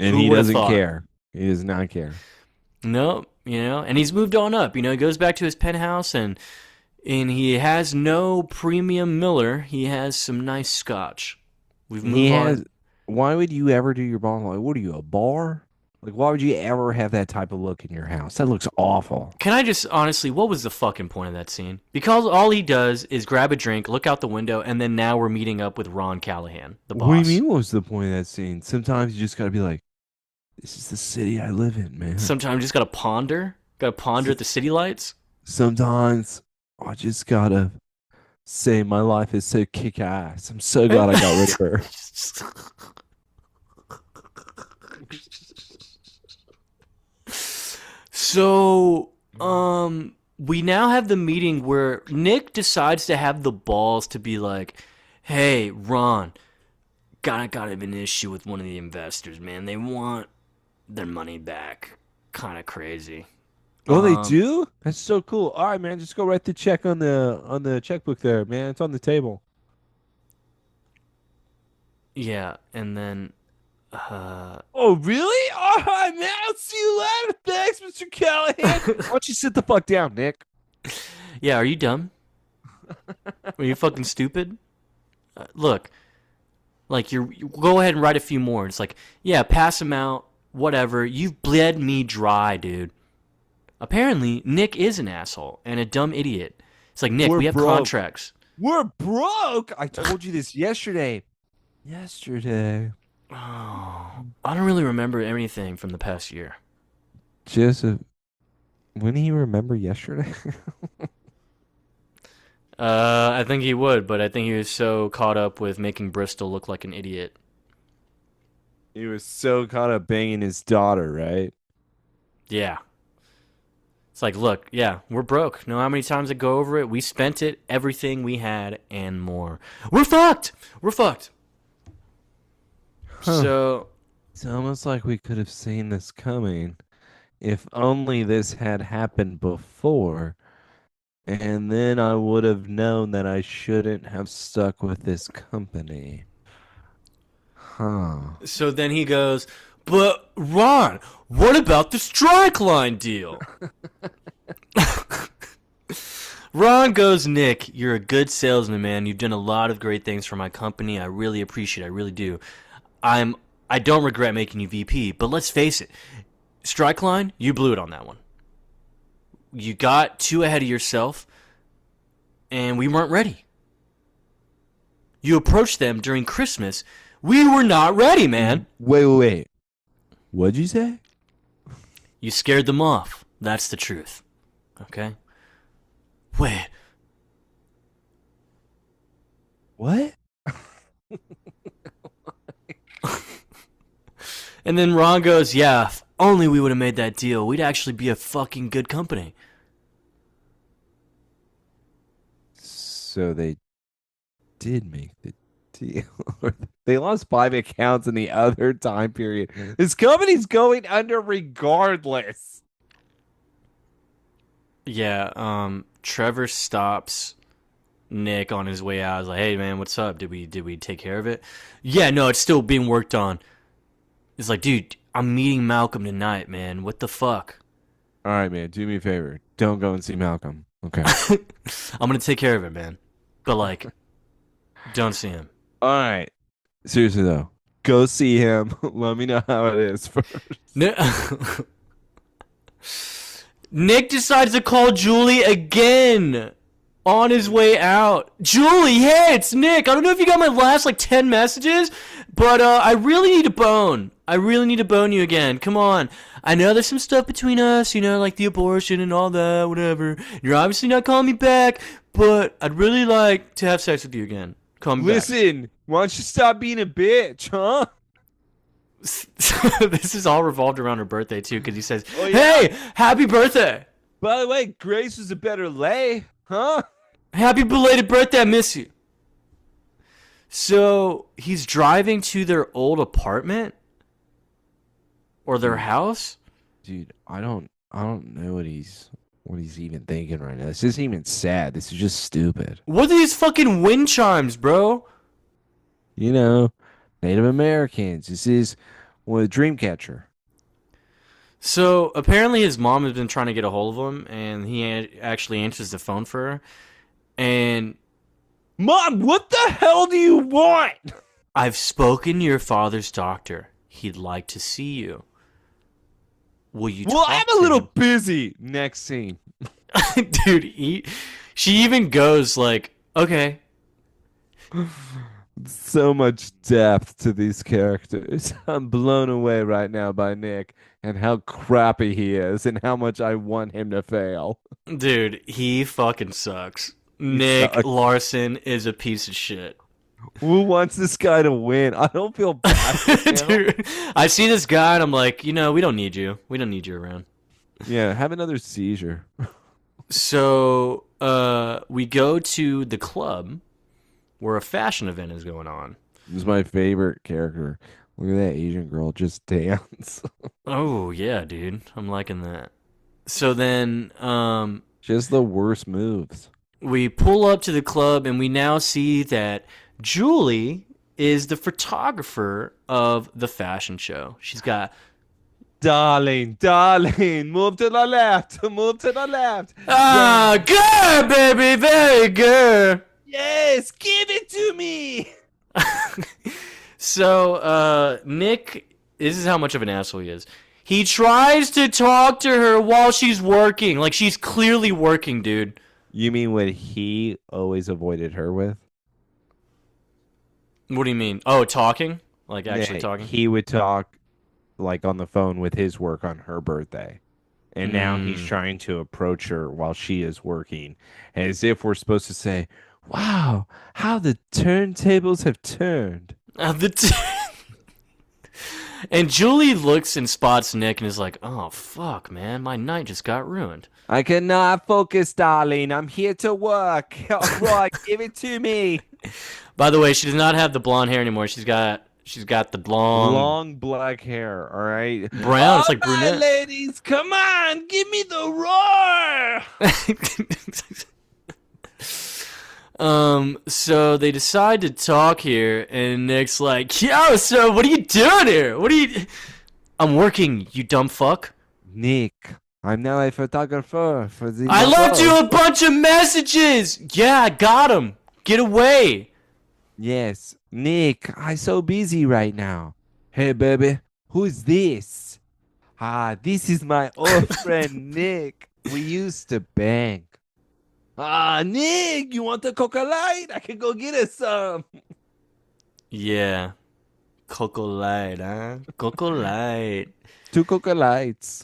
And he doesn't care. He does not care.
No, and he's moved on up. He goes back to his penthouse and he has no premium Miller. He has some nice scotch. We've moved on.
Why would you ever do your bottle? Like, what are you, a bar? Like, why would you ever have that type of look in your house? That looks awful.
Can I just, honestly, what was the fucking point of that scene? Because all he does is grab a drink, look out the window, and then now we're meeting up with Ron Callahan, the boss.
What do you mean, what was the point of that scene? Sometimes you just gotta be like, this is the city I live in, man.
Sometimes you just gotta ponder. Gotta ponder at the city lights.
Sometimes I just gotta say my life is so kick-ass. I'm so glad I got rid of her.
So, we now have the meeting where Nick decides to have the balls to be like, hey, Ron, got an issue with one of the investors, man. They want their money back. Kind of crazy.
Oh, they do? That's so cool. All right, man, just go write the check on the checkbook there, man. It's on the table.
Yeah, and then
Oh, really? All right, man. I'll see you later. Thanks, Mr. Callahan. Why don't you sit the fuck down, Nick?
Yeah, are you dumb? Are you fucking stupid? Look, like you go ahead and write a few more. It's like, yeah, pass them out, whatever. You've bled me dry, dude. Apparently, Nick is an asshole and a dumb idiot. It's like, Nick,
We're
we have
broke.
contracts.
We're broke. I told you this yesterday. Yesterday.
Oh, I don't really remember anything from the past year.
Joseph, when do you remember yesterday?
I think he would, but I think he was so caught up with making Bristol look like an idiot.
He was so caught up banging his daughter, right?
Yeah. It's like, look, yeah, we're broke. Know how many times I go over it? We spent it, everything we had, and more. We're fucked! We're fucked.
Huh.
So,
It's almost like we could have seen this coming. If only this had happened before. And then I would have known that I shouldn't have stuck with this company. Huh.
so then he goes, but Ron, what about the strike line deal? Ron goes, Nick, you're a good salesman, man. You've done a lot of great things for my company. I really appreciate it. I really do. I don't regret making you VP, but let's face it. Strike line, you blew it on that one. You got too ahead of yourself, and we weren't ready. You approached them during Christmas. We were not ready, man.
Wait. What'd you say?
You scared them off. That's the truth. Okay? Wait.
What?
And then Ron goes, yeah, if only we would have made that deal, we'd actually be a fucking good company.
So they did make the deal. They lost 5 accounts in the other time period. This company's going under regardless.
Yeah, Trevor stops Nick on his way out. I was like, hey man, what's up? Did we take care of it? Yeah, no, it's still being worked on. It's like, dude, I'm meeting Malcolm tonight, man. What the fuck?
All right, man. Do me a favor. Don't go and see Malcolm. Okay.
I'm gonna take care of it, man. But like, don't see him.
All right. Seriously though, go see him. Let me know how it is first.
Nick decides to call Julie again on his way out. Julie, hey, it's Nick. I don't know if you got my last like 10 messages, but I really need to bone. I really need to bone you again. Come on. I know there's some stuff between us, you know, like the abortion and all that, whatever. You're obviously not calling me back, but I'd really like to have sex with you again. Call me back.
Listen, why don't you stop being a bitch, huh?
This is all revolved around her birthday too, because he says,
Oh, yeah.
"Hey, happy birthday!
By the way, Grace was a better lay, huh?
Happy belated birthday! I miss you." So he's driving to their old apartment or their house.
Dude, I don't know what he's even thinking right now. This isn't even sad. This is just stupid.
What are these fucking wind chimes, bro?
You know, Native Americans. This is a Dreamcatcher.
So apparently his mom has been trying to get a hold of him, and he actually answers the phone for her. And
Mom, what the hell do you want?
I've spoken to your father's doctor. He'd like to see you. Will you
Well,
talk
I'm
to
a little
him?
busy. Next scene.
Dude, she even goes like, okay.
So much depth to these characters. I'm blown away right now by Nick and how crappy he is and how much I want him to fail.
Dude, he fucking sucks. Nick
sucks.
Larson is a piece of shit.
Who wants this guy to win? I don't feel bad for him.
Dude, I see this guy and I'm like, you know, we don't need you. We don't need you around.
Yeah, have another seizure.
So, we go to the club where a fashion event is going on.
This is my favorite character. Look at that Asian girl just dance.
Oh, yeah, dude. I'm liking that. So then,
Just the worst moves.
we pull up to the club and we now see that Julie is the photographer of the fashion show. She's got,
Darling, move to the left, move to the left.
good, baby, very good.
Yes, give it to me.
So, Nick, this is how much of an asshole he is. He tries to talk to her while she's working. Like, she's clearly working, dude.
You mean what he always avoided her with?
What do you mean? Oh, talking? Like, actually
Yeah,
talking?
he would talk like on the phone with his work on her birthday. And now he's trying to approach her while she is working, as if we're supposed to say, wow, how the turntables have turned.
And Julie looks and spots Nick and is like, oh, fuck, man. My night just got ruined.
I cannot focus, darling. I'm here to work. All right, give it to me.
By the way, she does not have the blonde hair anymore. She's got the
Long black hair, all right?
brown. It's like
All right,
brunette.
ladies, come on, give me the roar.
So they decide to talk here, and Nick's like, yo, so what are you doing here? I'm working, you dumb fuck.
Nick, I'm now a photographer for the.
I left you a bunch of messages. Yeah, I got them. Get away.
Yes, Nick, I'm so busy right now. Hey, baby, who's this? This is my old friend Nick. We used to bang. Nick, you want the Coca Light? I can go get us some.
Yeah. Coco Light, huh? Coco Light.
2 Coca Lights.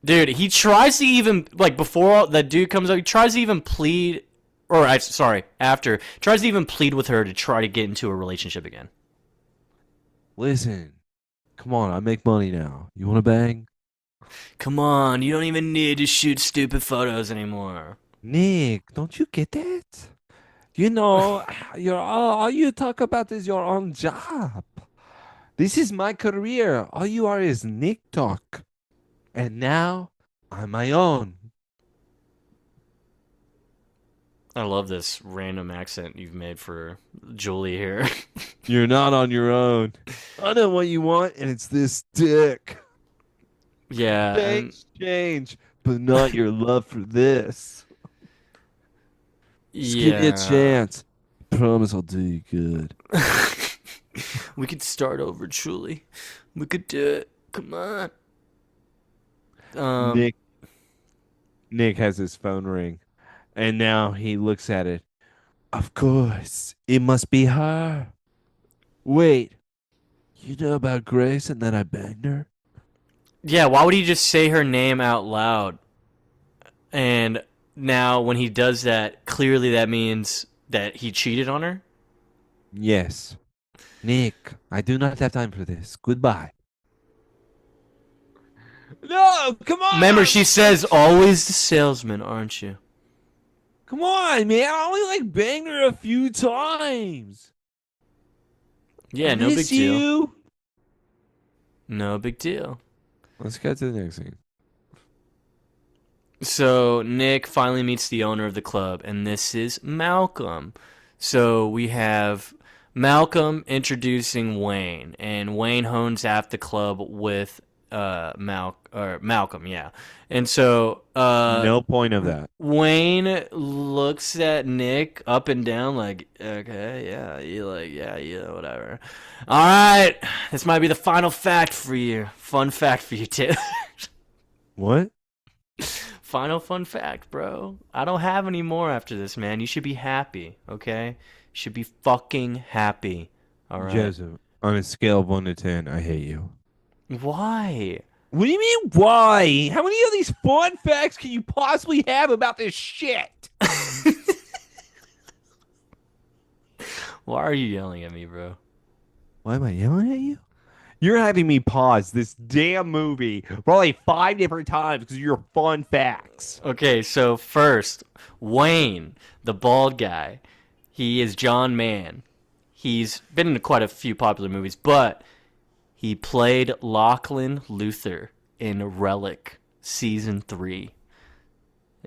Dude, he tries to even, like, before that dude comes up, he tries to even plead, after, tries to even plead with her to try to get into a relationship again.
Listen, come on, I make money now. You want to bang?
Come on, you don't even need to shoot stupid photos anymore.
Nick, don't you get that? You know, all you talk about is your own job. This is my career. All you are is Nick talk. And now, I'm my own.
I love this random accent you've made for Julie here.
You're not on your own. I know what you want, and it's this dick.
Yeah.
Things change, but not your love for this. Just give me a chance. Promise I'll do you good.
We could start over, Julie. We could do it. Come on.
Nick has his phone ring, and now he looks at it. Of course, it must be her. Wait, you know about Grace and that I banged her?
Yeah, why would he just say her name out loud? And now when he does that, clearly that means that he cheated on her?
Yes. Nick, I do not have time for this. Goodbye. No, come on.
Remember, she says, always the salesman, aren't you?
Come on, man. I only like banged her a few times.
Yeah,
I
no big
miss
deal.
you.
No big deal.
Let's get to the next scene.
So Nick finally meets the owner of the club, and this is Malcolm. So we have Malcolm introducing Wayne, and Wayne hones at the club with Malcolm, yeah. And so
No point of that.
Wayne looks at Nick up and down like, okay, yeah, yeah, whatever. All right, this might be the final fact for you. Fun fact for you, Taylor.
What?
Final fun fact, bro. I don't have any more after this, man. You should be happy, okay? You should be fucking happy. All right.
Joseph, on a scale of 1 to 10, I hate you.
Why?
What do you mean, why? How many of these fun facts can you possibly have about this shit?
Why are you yelling at me, bro?
Why am I yelling at you? You're having me pause this damn movie probably 5 different times because of your fun facts.
Okay, so first, Wayne, the bald guy. He is John Mann. He's been in quite a few popular movies, but he played Lachlan Luthor in Relic Season 3.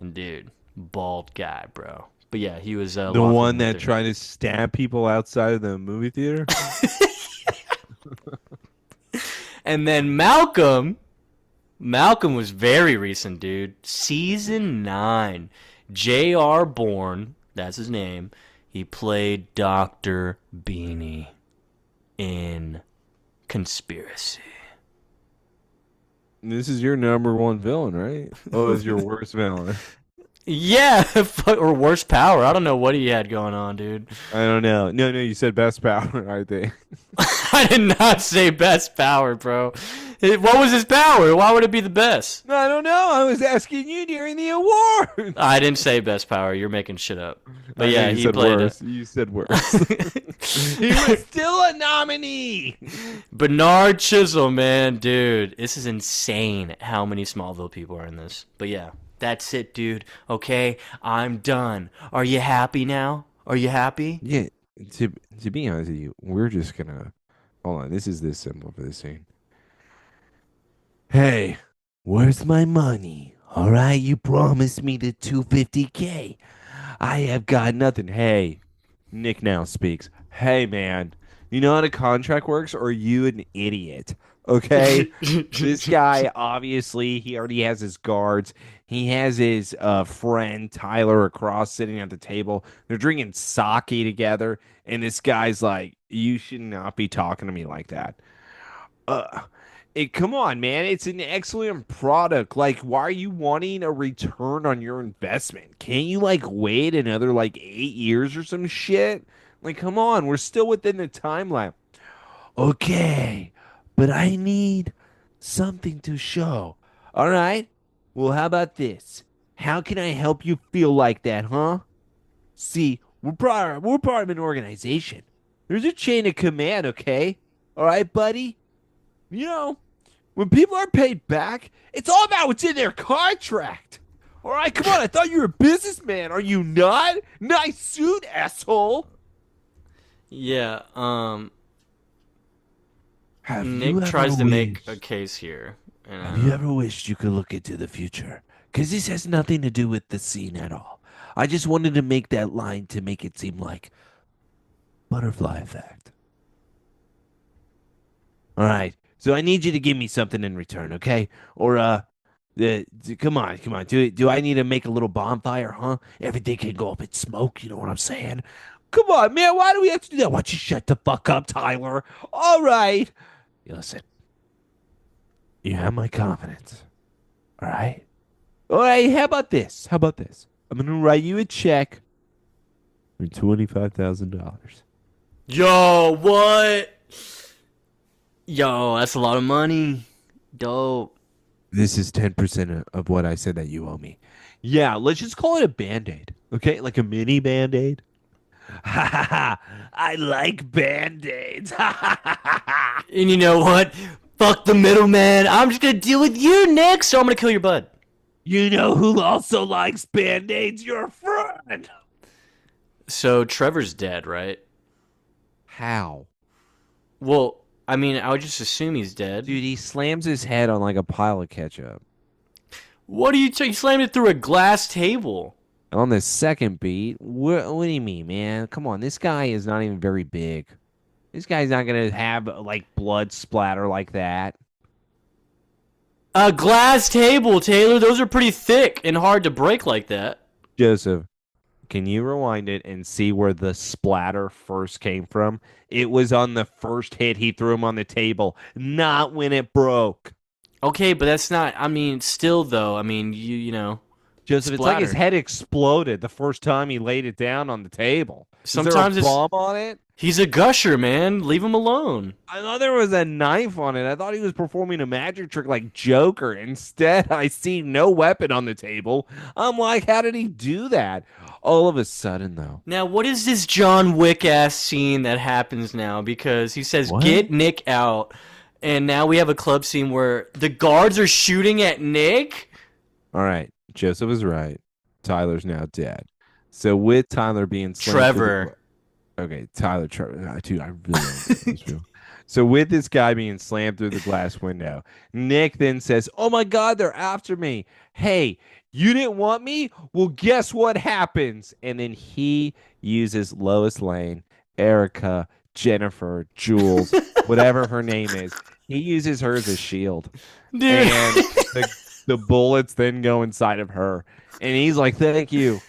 And dude, bald guy, bro. But yeah, he was
The
lawfully
one that
murdered.
tried to stab people outside of the movie theater?
And then Malcolm was very recent, dude. Season 9. J.R. Bourne, that's his name. He played Dr. Beanie in Conspiracy.
This is your number one villain, right? Oh, it's your worst villain.
Yeah, or worse power. I don't know what he had going on, dude.
I don't know. No, you said best power, I think.
I did not say best power, bro. What was his power? Why would it be the best?
I don't know. I was asking you during the award.
I didn't say best power. You're making shit up. But
I know
yeah,
you
he
said
played
worse. You said worse. He was still a nominee.
Bernard Chisholm, man, dude. This is insane how many Smallville people are in this. But yeah, that's it, dude. Okay, I'm done. Are you happy now? Are you happy?
Yeah, to be honest with you, we're just gonna hold on. This is this simple for this scene. Hey, where's my money? All right, you promised me the 250K. I have got nothing. Hey, Nick now speaks. Hey, man, you know how the contract works, or are you an idiot? Okay, this guy obviously he already has his guards. He has his friend Tyler across sitting at the table. They're drinking sake together, and this guy's like, "You should not be talking to me like that." Come on, man. It's an excellent product. Like, why are you wanting a return on your investment? Can't you, like, wait another, like, 8 years or some shit? Like, come on. We're still within the timeline. Okay, but I need something to show. All right. Well, how about this? How can I help you feel like that, huh? See, we're part of an organization. There's a chain of command, okay? All right, buddy? You know, when people are paid back, it's all about what's in their contract. All right, come on. I thought you were a businessman. Are you not? Nice suit, asshole.
Yeah,
Have you
Nick
ever
tries to make
wished-
a case here.
Have you ever wished you could look into the future? Because this has nothing to do with the scene at all. I just wanted to make that line to make it seem like butterfly effect. All right. So I need you to give me something in return, okay? Or come on. Do I need to make a little bonfire, huh? Everything can go up in smoke, you know what I'm saying? Come on, man, why do we have to do that? Why don't you shut the fuck up, Tyler? All right. Listen. You have my confidence. All right? All right, how about this? I'm going to write you a check for $25,000.
Yo, what? Yo, that's a lot of money. Dope.
This is 10% of what I said that you owe me. Yeah, let's just call it a Band-Aid. Okay? Like a mini Band-Aid. Ha ha ha. I like Band-Aids. Ha ha ha ha.
And you know what? Fuck the middleman. I'm just gonna deal with you, Nick. So I'm gonna kill your bud.
You know who also likes Band-Aids? Your friend.
So Trevor's dead, right?
How?
Well, I mean, I would just assume he's dead.
Dude, he slams his head on like a pile of ketchup.
What are you? You slammed it through a glass table.
On the second beat, what do you mean, man? Come on, this guy is not even very big. This guy's not gonna have like blood splatter like that.
A glass table, Taylor. Those are pretty thick and hard to break like that.
Joseph, can you rewind it and see where the splatter first came from? It was on the first hit he threw him on the table, not when it broke.
Okay, but that's not. I mean, still though. I mean, you know.
Joseph, it's like his
Splatter.
head exploded the first time he laid it down on the table.
Sometimes
is there
it's-
a bomb on it?
He's a gusher, man. Leave him alone.
I thought there was a knife on it. I thought he was performing a magic trick like Joker. Instead, I see no weapon on the table. I'm like, how did he do that? All of a sudden, though.
Now, what is this John Wick ass scene that happens now? Because he says,
What?
"Get Nick out," and now we have a club scene where the guards are shooting at Nick.
All right. Joseph is right. Tyler's now dead. So with Tyler being slammed through
Trevor.
okay, Tyler, Trevor, dude, I really don't know this film. So with this guy being slammed through the glass window, Nick then says, "Oh my God, they're after me. Hey, you didn't want me? Well, guess what happens?" And then he uses Lois Lane, Erica, Jennifer, Jules, whatever her name is. He uses her as a shield.
Dude.
And the bullets then go inside of her. And he's like, "Thank you."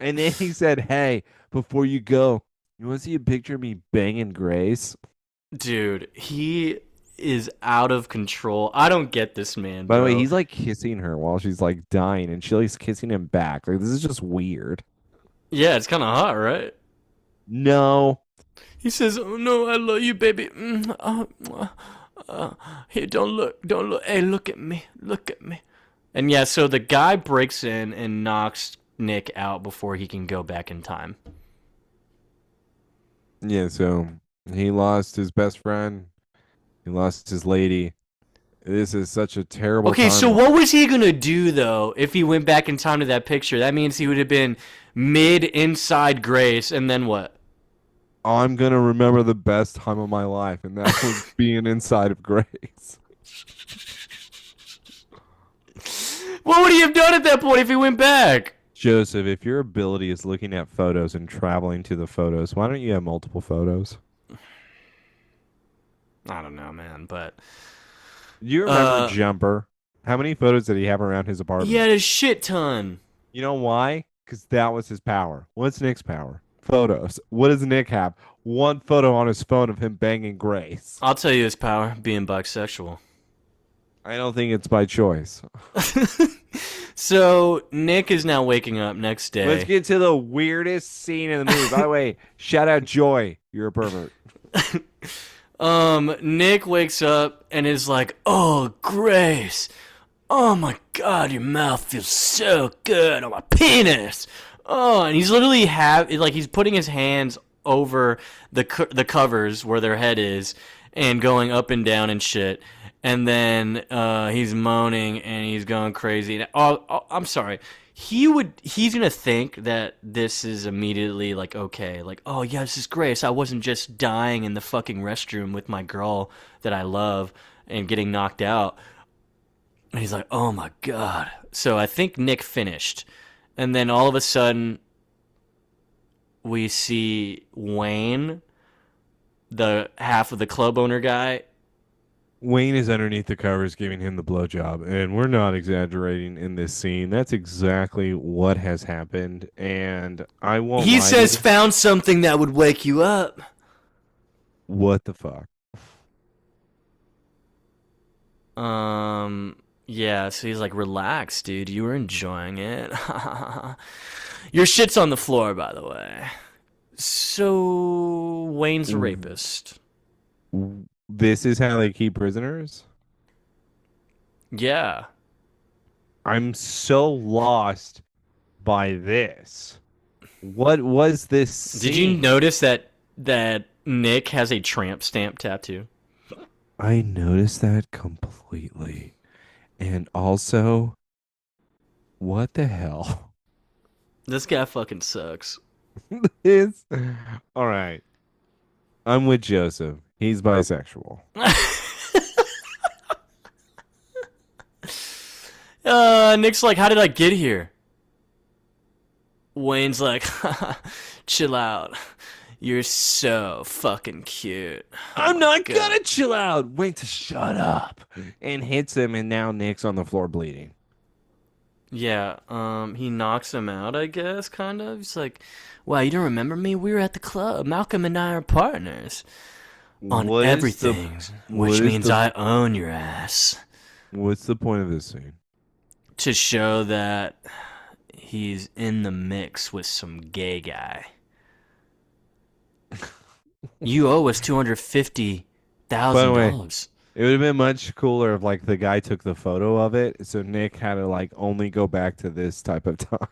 And then he said, "Hey, before you go, you want to see a picture of me banging Grace?"
Dude, he is out of control. I don't get this man,
By the way,
bro.
he's like kissing her while she's like dying, and she's kissing him back. Like, this is just weird.
Yeah, it's kind of hot, right?
No.
He says, "Oh no, I love you, baby. Here, don't look. Hey, look at me. And yeah, so the guy breaks in and knocks Nick out before he can go back in time.
Yeah, so he lost his best friend. He lost his lady. This is such a terrible
Okay,
time.
so what was he gonna do though if he went back in time to that picture? That means he would have been mid inside Grace, and then what?
I'm going to remember the best time of my life, and that was being inside of Grace.
What would he have done at that point if he went back?
Joseph, if your ability is looking at photos and traveling to the photos, why don't you have multiple photos?
I don't know, man, but
You remember Jumper? How many photos did he have around his apartment?
he had a shit ton.
You know why? Because that was his power. What's Nick's power? Photos. What does Nick have? One photo on his phone of him banging Grace.
I'll tell you his power: being bisexual.
I don't think it's by choice.
So Nick is now waking up next day.
Let's get to the weirdest scene in the movie. By the way, shout out Joy. You're a pervert.
Nick wakes up and is like, "Oh, Grace. Oh my God, your mouth feels so good on my penis." Oh, and he's literally he's putting his hands over the covers where their head is and going up and down and shit. And then he's moaning and he's going crazy. I'm sorry. He's gonna think that this is immediately like okay, like, oh yeah, this is Grace. I wasn't just dying in the fucking restroom with my girl that I love and getting knocked out. And he's like, oh my God. So I think Nick finished. And then all of a sudden we see Wayne, the half of the club owner guy.
Wayne is underneath the covers giving him the blowjob, and we're not exaggerating in this scene. That's exactly what has happened, and I won't
He
lie to
says
you.
found something that would wake you up.
What the fuck?
Yeah, so he's like, relax, dude. You were enjoying it. Your shit's on the floor, by the way. So, Wayne's a rapist.
This is how they keep prisoners?
Yeah.
I'm so lost by this. What was this scene?
Did you notice that Nick has a tramp stamp tattoo?
I noticed that completely. And also, what the hell?
This guy fucking sucks.
This? All right. I'm with Joseph. He's bisexual.
Nick's like, how did I get here? Wayne's like, chill out. You're so fucking cute.
I'm not gonna chill out. Wait to shut up. And hits him, and now Nick's on the floor bleeding.
Yeah, he knocks him out, I guess, kind of. He's like, wow, you don't remember me? We were at the club. Malcolm and I are partners on
What is
everything, which means I own your ass.
What's the point of this scene?
To show that he's in the mix with some gay guy. You owe us $250,000.
It would have been much cooler if like the guy took the photo of it, so Nick had to like only go back to this type of time.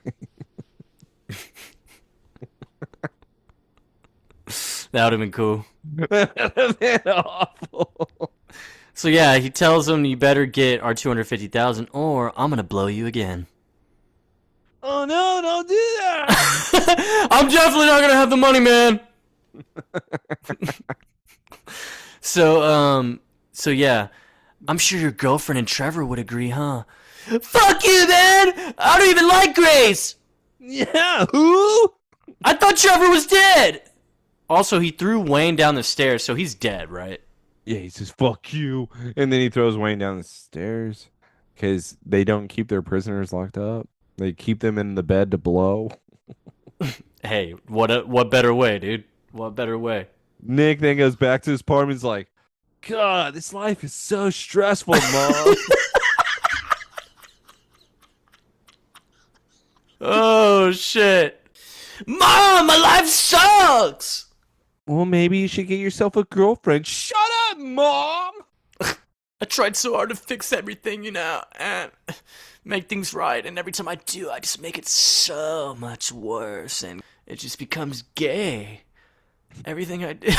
That would have been cool.
That would have been awful.
So yeah, he tells him, you better get our $250,000 or I'm gonna blow you again.
Oh no, don't do that.
I'm definitely not gonna have the money, man. So yeah, I'm sure your girlfriend and Trevor would agree, huh? Fuck you, man! I don't even like Grace!
Yeah, who?
I thought Trevor was dead! Also, he threw Wayne down the stairs, so he's dead, right?
Yeah, he says, fuck you. And then he throws Wayne down the stairs because they don't keep their prisoners locked up. They keep them in the bed to blow.
Hey, what better way, dude? What better way?
Nick then goes back to his apartment. He's like, God, this life is so stressful, Mom.
Oh, shit. Mom, my life sucks!
Well, maybe you should get yourself a girlfriend. Shut up, Mom!
I tried so hard to fix everything, and make things right, and every time I do, I just make it so much worse, and it just becomes gay. Everything I do.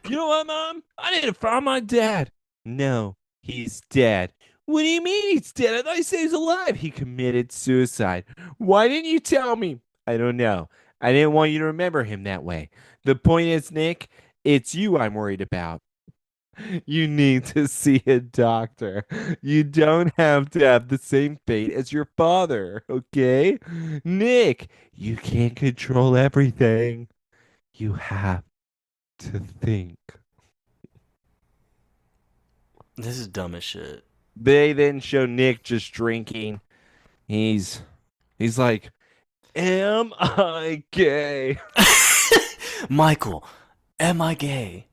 You know what, Mom? I need to find my dad. No, he's dead. What do you mean he's dead? I thought he said he was alive. He committed suicide. Why didn't you tell me? I don't know. I didn't want you to remember him that way. The point is, Nick, it's you I'm worried about. You need to see a doctor. You don't have to have the same fate as your father, okay? Nick, you can't control everything. You have to think.
This is dumb as shit.
They then show Nick just drinking. He's like, am I gay?
Michael, am I gay?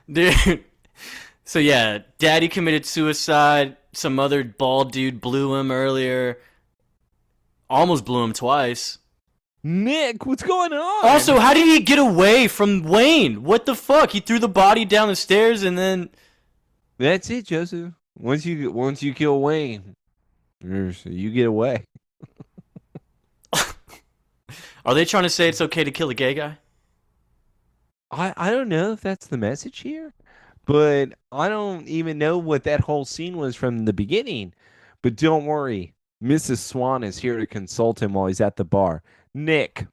Dude. So yeah, Daddy committed suicide. Some other bald dude blew him earlier. Almost blew him twice.
Nick, what's going on?
Also, how did he get away from Wayne? What the fuck? He threw the body down the stairs and then...
That's it, Joseph. Once you kill Wayne, you get away.
Are they trying to say it's okay to kill a gay guy?
I don't know if that's the message here, but I don't even know what that whole scene was from the beginning. But don't worry, Mrs. Swan is here to consult him while he's at the bar. Nick,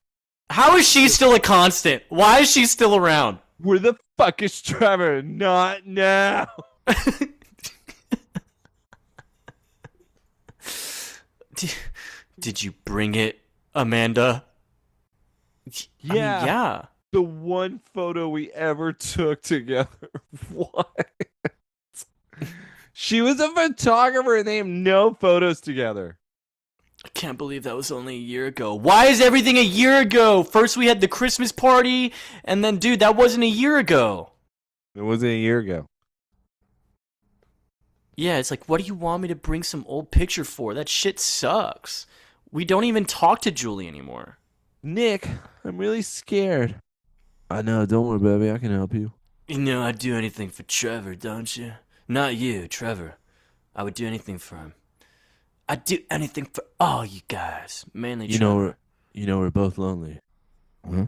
How is she still a constant? Why is she still around?
where the fuck is Trevor? Not now.
Did you bring it, Amanda? I mean,
Yeah.
yeah.
The one photo we ever took together. What? She was a photographer and they have no photos together.
I can't believe that was only a year ago. Why is everything a year ago? First we had the Christmas party, and then, dude, that wasn't a year ago.
It wasn't a year ago.
Yeah, it's like, what do you want me to bring some old picture for? That shit sucks. We don't even talk to Julie anymore.
Nick, I'm really scared. I know, don't worry, baby. I can help you.
You know, I'd do anything for Trevor, don't you? Not you, Trevor. I would do anything for him. I'd do anything for all you guys. Mainly Trevor.
We're both lonely. Huh?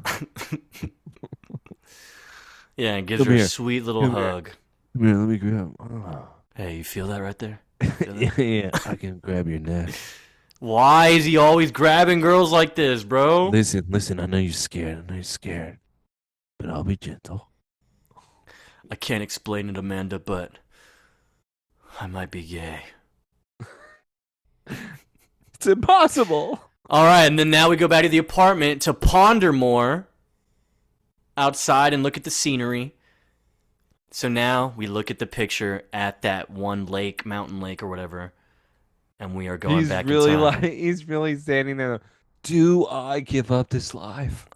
Yeah, and gives
Come
her
here.
a sweet little
Come here.
hug.
Come here, let me grab. Oh.
Hey, you feel that right there? Feel that?
Yeah, I can grab your neck.
Why is he always grabbing girls like this, bro?
Listen, I know you're scared. But I'll be gentle.
I can't explain it, Amanda, but I might be gay.
It's impossible.
All right, and then now we go back to the apartment to ponder more outside and look at the scenery. So now we look at the picture at that one lake, mountain lake or whatever, and we are going back in time.
He's really standing there. Do I give up this life?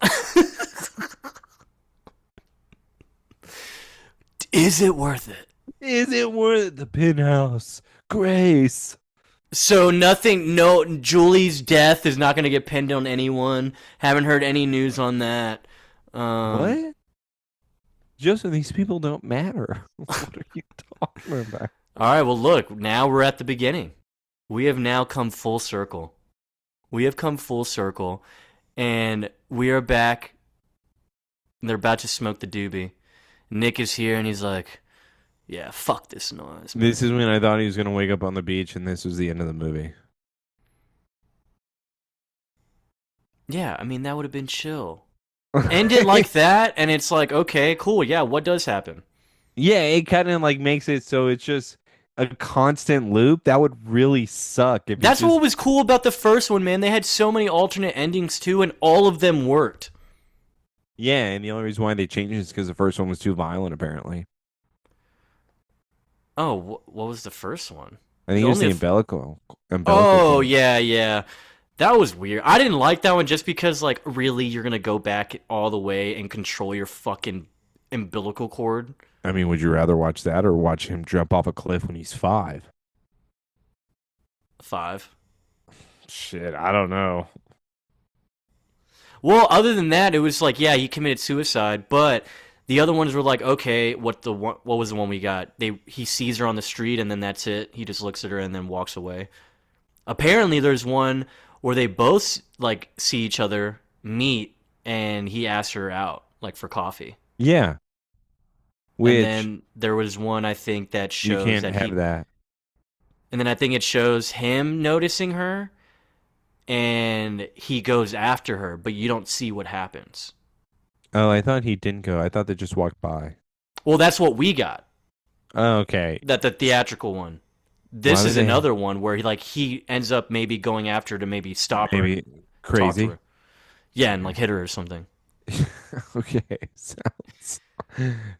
Is it worth it?
Is it worth it? The penthouse, Grace.
So nothing, no, Julie's death is not going to get pinned on anyone. Haven't heard any news on that.
What? Joseph, these people don't matter. What are you talking about?
All right, well, look, now we're at the beginning. We have now come full circle. And we are back. They're about to smoke the doobie. Nick is here, and he's like, yeah, fuck this noise, man.
This is when I thought he was going to wake up on the beach, and this was the end of the movie.
Yeah, I mean, that would have been chill. end it like that, and it's like, okay, cool, yeah, what does happen?
Yeah, it kind of like makes it so it's just a constant loop. That would really suck if it
That's
just
what was cool about the first one, man. They had so many alternate endings too, and all of them worked.
yeah, and the only reason why they changed it is because the first one was too violent, apparently.
Oh, what was the first one?
I think
The
it was
only
the
f-
umbilical
Oh,
cord.
yeah, yeah. That was weird. I didn't like that one just because, like, really, you're gonna go back all the way and control your fucking umbilical cord?
I mean, would you rather watch that or watch him jump off a cliff when he's 5?
5.
Shit, I don't know.
Well, other than that, it was like, yeah, he committed suicide, but the other ones were like, okay, what was the one we got? He sees her on the street and then that's it. He just looks at her and then walks away. Apparently, there's one where they both like see each other, meet, and he asks her out like for coffee.
Yeah,
And
which
then there was one I think that
you
shows
can't
that
have that.
and then I think it shows him noticing her and he goes after her, but you don't see what happens.
Oh, I thought he didn't go. I thought they just walked by.
Well, that's what we got.
Oh, okay.
That the theatrical one.
Why
This
would
is
they
another one where he ends up maybe going after her to maybe stop her,
maybe
talk to
crazy?
her. Yeah, and like hit her or something.
Okay,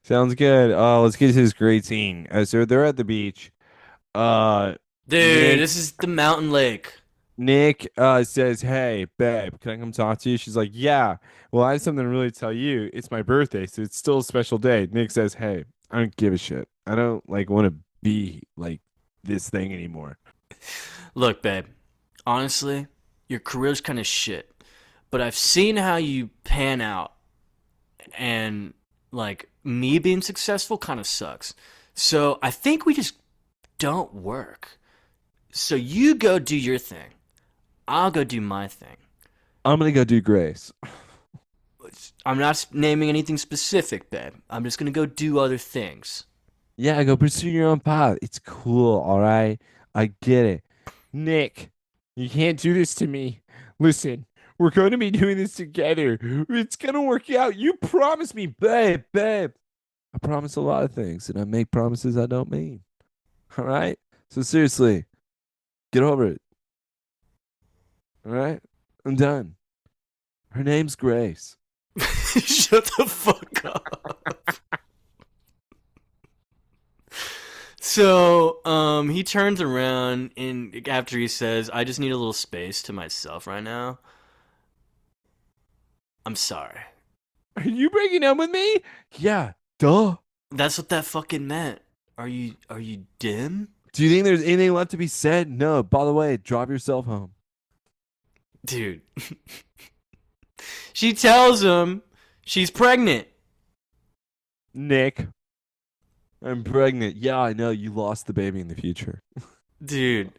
sounds good. Let's get to this great scene. So they're at the beach. Uh,
Dude,
Nick
this is the mountain lake.
Nick says, "Hey, babe, can I come talk to you?" She's like, "Yeah." Well, I have something to really tell you. It's my birthday, so it's still a special day. Nick says, "Hey, I don't give a shit. I don't like want to be like this thing anymore."
Look, babe, honestly, your career's kind of shit, but I've seen how you pan out, and like me being successful kind of sucks. So I think we just don't work. So you go do your thing. I'll go do my thing.
I'm gonna go do Grace.
I'm not naming anything specific, babe. I'm just gonna go do other things.
Yeah, go pursue your own path. It's cool, all right? I get it. Nick, you can't do this to me. Listen, we're going to be doing this together. It's going to work out. You promised me, babe, babe. I promise a lot of things, and I make promises I don't mean. All right? So seriously, get over it. All right? I'm done. Her name's Grace.
Shut the fuck up. So, he turns around and after he says, I just need a little space to myself right now. I'm sorry.
Are you breaking up with me? Yeah, duh.
That's what that fucking meant. Are you dim?
Do you think there's anything left to be said? No. By the way, drop yourself home.
Dude. She tells him she's pregnant.
Nick, I'm pregnant. Yeah, I know. You lost the baby in the future.
Dude.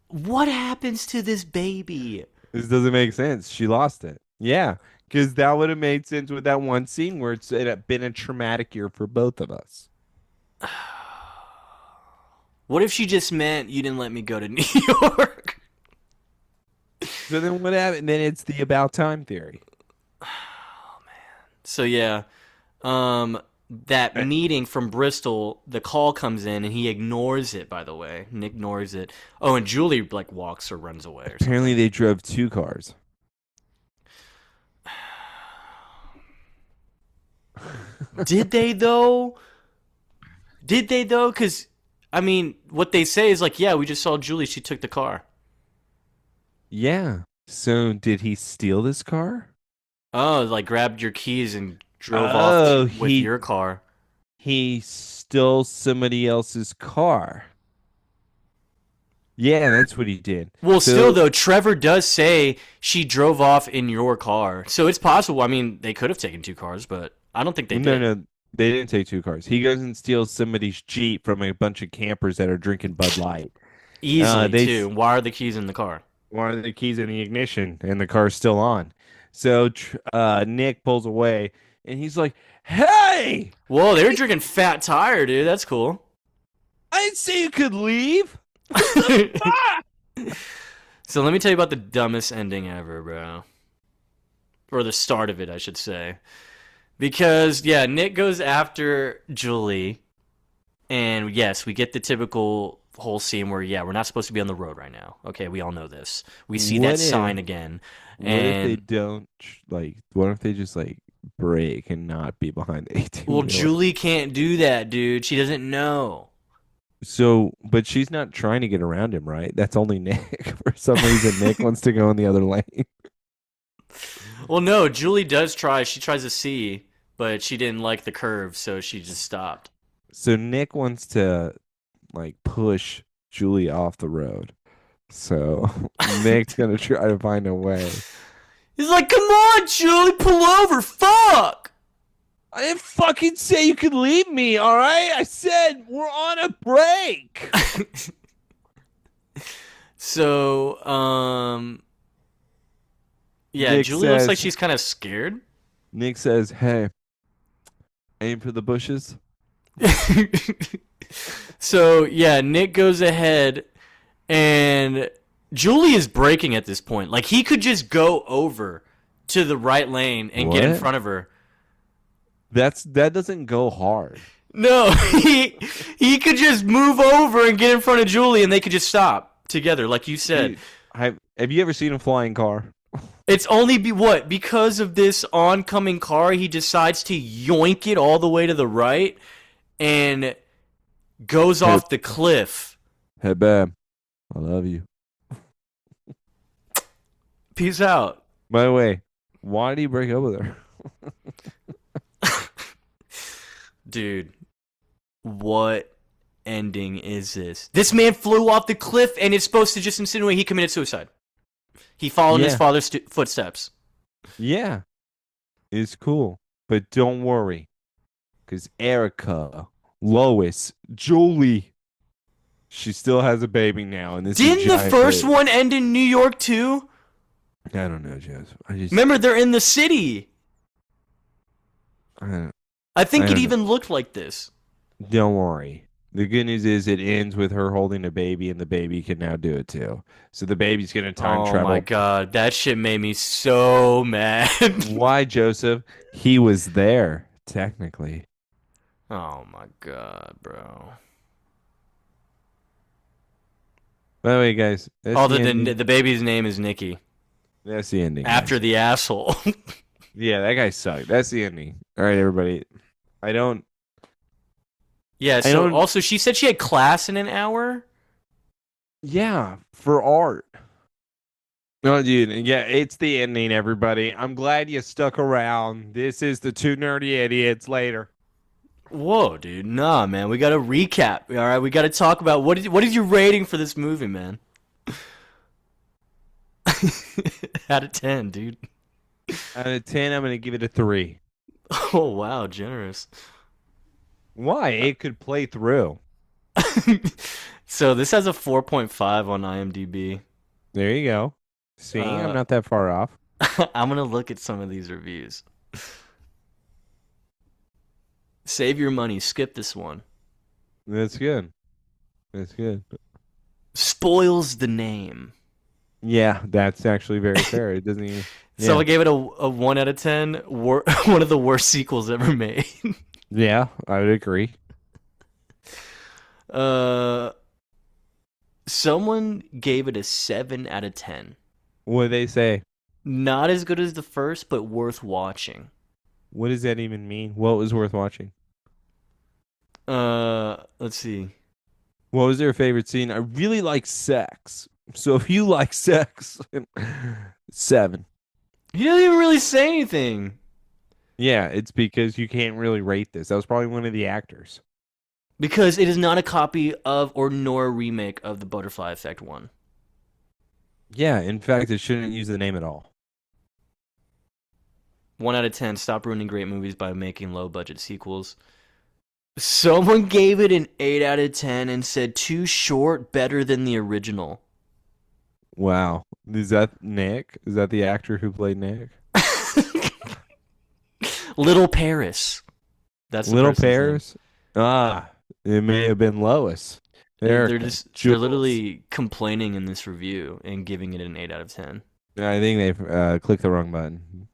What happens to this baby?
This doesn't make sense. She lost it. Yeah, because that would have made sense with that one scene where it had been a traumatic year for both of us.
What if she just meant you didn't let me go to New York?
So then what happened? Then it's the about time theory.
So yeah, that meeting from Bristol, the call comes in and he ignores it. By the way, Nick ignores it. Oh, and Julie like walks or runs away. Or something.
Apparently, they drove 2 cars.
Did they though? Did they though? Because I mean, what they say is like, yeah, we just saw Julie. She took the car.
Yeah. So did he steal this car?
Oh, like grabbed your keys and drove
Oh,
off with your car.
He stole somebody else's car. Yeah, that's what he did.
Well,
So-
still though, Trevor does say she drove off in your car, so it's possible. I mean, they could have taken 2 cars, but I don't think they did.
No, they didn't take 2 cars. He goes and steals somebody's Jeep from a bunch of campers that are drinking Bud Light.
Easily too. Why are the keys in the car?
One of the keys in the ignition, and the car's still on. So Nick pulls away, and he's like, "Hey,
Whoa, they were drinking Fat Tire, dude. That's cool.
I didn't say you could leave."
So let me tell you about the dumbest ending ever, bro. or the start of it, I should say. Because yeah, Nick goes after Julie, and yes, we get the typical whole scene where yeah, we're not supposed to be on the road right now. Okay, we all know this. We see that
What
sign
if
again,
what if they
and
don't like what if they just like break and not be behind the 18
well,
wheeler?
Julie can't do that, dude. She doesn't know.
So, but she's not trying to get around him, right? That's only Nick. For some reason, Nick wants to go in the other lane.
Well, no, Julie does try. She tries to see, but she didn't like the curve, so she just stopped.
So Nick wants to like push Julie off the road. So Nick's gonna try to find a way.
He's like, "Come on, Julie, pull over, fuck!"
I didn't fucking say you could leave me, all right? I said we're on a break.
So, yeah,
Nick
Julie looks
says-
like she's kind of scared.
Nick says, "Hey, aim for the bushes."
So, yeah, Nick goes ahead, and Julie is braking at this point. Like, he could just go over to the right lane and get in
What?
front of her.
That doesn't go hard.
No, he could just move over and get in front of Julie, and they could just stop together, like you said.
Dude, have you ever seen a flying car?
It's only because of this oncoming car, he decides to yoink it all the way to the right and goes off the cliff.
Hey, babe, I love you.
Peace out.
By the way, why did he break up with her?
Dude, what ending is this? This man flew off the cliff and it's supposed to just insinuate he committed suicide. He followed in his
Yeah.
father's footsteps.
Yeah, it's cool, but don't worry, because Erica, Lois, Julie, she still has a baby now, and this is
Didn't the
giant
first
baby.
one end in New York too?
I don't know, Jess.
Remember, they're in the city.
Don't
I think
I
it
don't know.
even looked like this.
don't worry. The good news is it ends with her holding a baby, and the baby can now do it too. So the baby's gonna time
Oh
travel.
my god, that shit made me so mad.
Why, Joseph? He was there technically.
Oh my god, bro.
By the way, guys, that's
Oh,
the ending.
the baby's name is Nikki.
That's the ending.
After
guys.
the asshole.
Yeah, that guy sucked. That's the ending. All right, everybody. I don't.
Yeah, so
don't-
also she said she had class in an hour.
Yeah, for art. No, dude. Yeah, it's the ending, everybody. I'm glad you stuck around. This is the Two Nerdy Idiots later.
Whoa, dude. Nah, man. We got to recap. All right, we got to talk about what is your rating for this movie, man? Out of 10, dude.
Out of 10, I'm going to give it a 3.
Oh, wow, generous.
Why? It could play through.
So this has a 4.5 on IMDb.
There you go. See, I'm
Uh,
not that far off.
I'm going to look at some of these reviews. Save your money. Skip this one.
That's good. That's good.
Spoils the name.
Yeah, that's actually very fair. It doesn't even.
So
Yeah.
I gave it a 1 out of 10. One of the worst sequels ever made.
Yeah, I would agree.
Someone gave it a 7 out of 10.
What do they say?
Not as good as the first, but worth watching.
What does that even mean? What was worth watching?
Let's see.
What was their favorite scene? I really like sex. So if you like sex, 7.
He doesn't even really say anything.
Yeah, it's because you can't really rate this. That was probably one of the actors.
Because it is not a copy of or nor a remake of the Butterfly Effect one.
Yeah, in fact, it shouldn't use the name at all.
1 out of 10. Stop ruining great movies by making low-budget sequels. Someone gave it an 8 out of 10 and said too short, better than the original.
Wow. Is that Nick? Is that the actor who played Nick?
Little Paris. That's the
Little
person's name.
Paris? Ah, it may have been Lois.
They're
Erica,
they're
Jules.
literally complaining in this review and giving it an 8 out of 10.
I think they've clicked the wrong button.